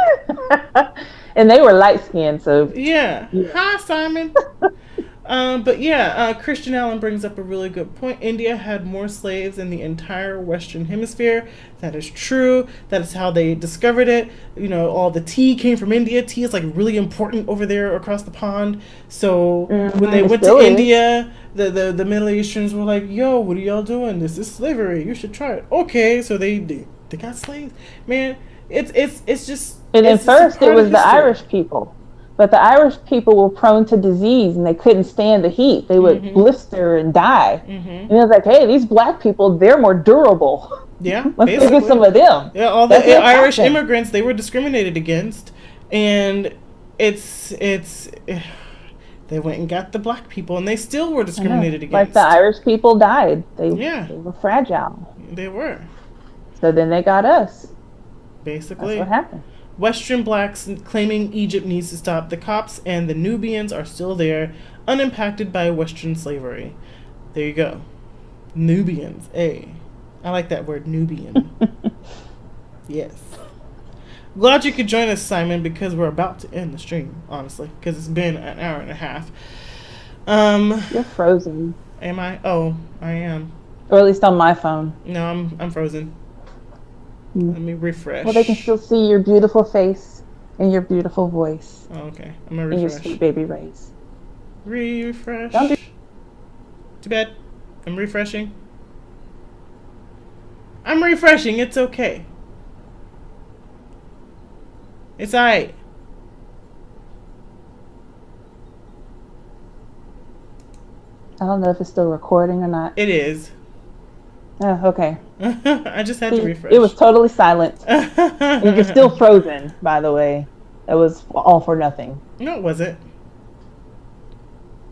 And they were light-skinned, so... Yeah. Hi, Simon. But Christian Allen brings up a really good point. India had more slaves than the entire Western Hemisphere. That is true. That is how they discovered it. All the tea came from India. Tea is, really important over there across the pond. So when they went to India, the Middle Easterns were like, yo, what are y'all doing? This is slavery. You should try it. Okay, so they got slaves. Man, it's just... And at first, it was the Irish people. But the Irish people were prone to disease, and they couldn't stand the heat. They would blister and die. Mm-hmm. And it was like, hey, these black people, they're more durable. Yeah, let's get some of them. Yeah, all the Irish immigrants, they were discriminated against. And they went and got the black people, and they still were discriminated against. Like the Irish people died. They were fragile. They were. So then they got us. Basically. That's what happened. Western blacks claiming Egypt needs to stop. The Copts and the Nubians are still there, unimpacted by Western slavery. There you go. Nubians. I like that word, Nubian. Yes. Glad you could join us, Simon, because we're about to end the stream, honestly, because it's been an hour and a half. You're frozen. Am I? Oh, I am. Or at least on my phone. No, I'm frozen. Let me refresh. Well, they can still see your beautiful face. And your beautiful voice. Oh, okay. I'm gonna And your refresh. sweet baby rays. Refresh. Don't do- Too bad. I'm refreshing. I'm refreshing. It's okay. It's alright. I don't know if it's still recording or not. It is. Oh, okay. I just had to refresh. It was totally silent. And you're still frozen, by the way. That was all for nothing. No, it wasn't.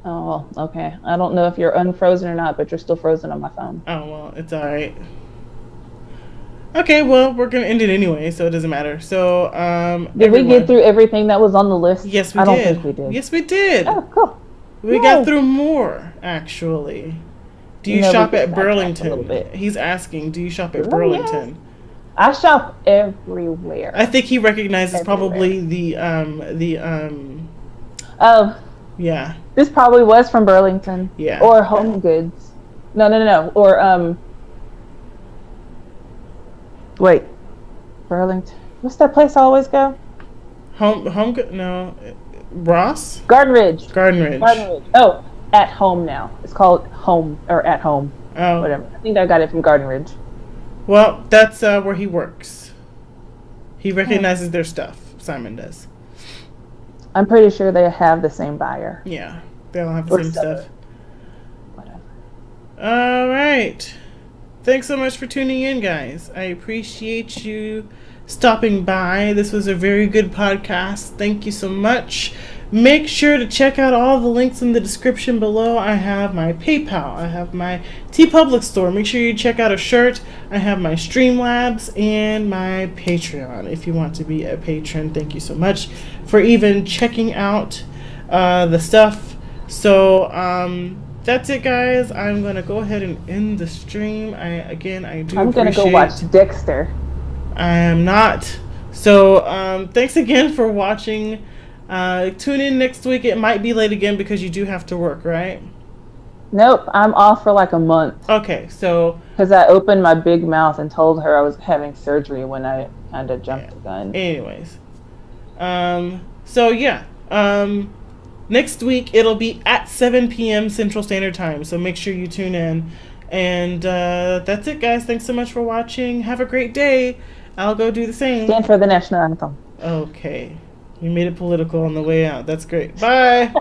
Oh, well, okay. I don't know if you're unfrozen or not, but you're still frozen on my phone. Oh, well, it's alright. Okay, well, we're going to end it anyway, so it doesn't matter. So, Did we get through everything that was on the list? Yes, we I did. don't think we did. Yes, we did. Oh, cool. We got through more, actually. Do you shop at Burlington? He's asking, do you shop at Burlington? Yes. I shop everywhere. I think he recognizes probably the Oh, yeah. this probably was from Burlington. Yeah. Or Home Goods. No. Or wait, Burlington. What's that place I always go? Home Good? No, Ross. Garden Ridge. Garden Ridge. Oh, At Home now. It's called Home or At Home. Oh, Whatever. I think I got it from Garden Ridge. well, that's where he works. He recognizes their stuff. Simon does. I'm pretty sure they have the same buyer. Yeah, they all have the Or same seller. stuff. Whatever. All right. Thanks so much for tuning in, guys. I appreciate you stopping by. This was a very good podcast. Thank you so much. Make sure to check out all the links in the description below. I have my PayPal. I have my TeePublic store. Make sure you check out a shirt. I have my STREAMLABS and my Patreon. If you want to be a patron, thank you so much for even checking out the stuff. So, that's it, guys. I'm going to go ahead and end the stream. I'm going to go watch Dexter. I am not. So, thanks again for watching. Tune in next week. It might be late again because you do have to work, right? Nope, I'm off for like a month. Okay, so... Because I opened my big mouth and told her I was having surgery when I kind of jumped the gun. Anyways. So, yeah. Next week, it'll be at 7 p.m. Central Standard Time, so make sure you tune in. And that's it, guys. Thanks so much for watching. Have a great day. I'll go do the same. Stand for the national anthem. Okay. You made it political on the way out. That's great. Bye.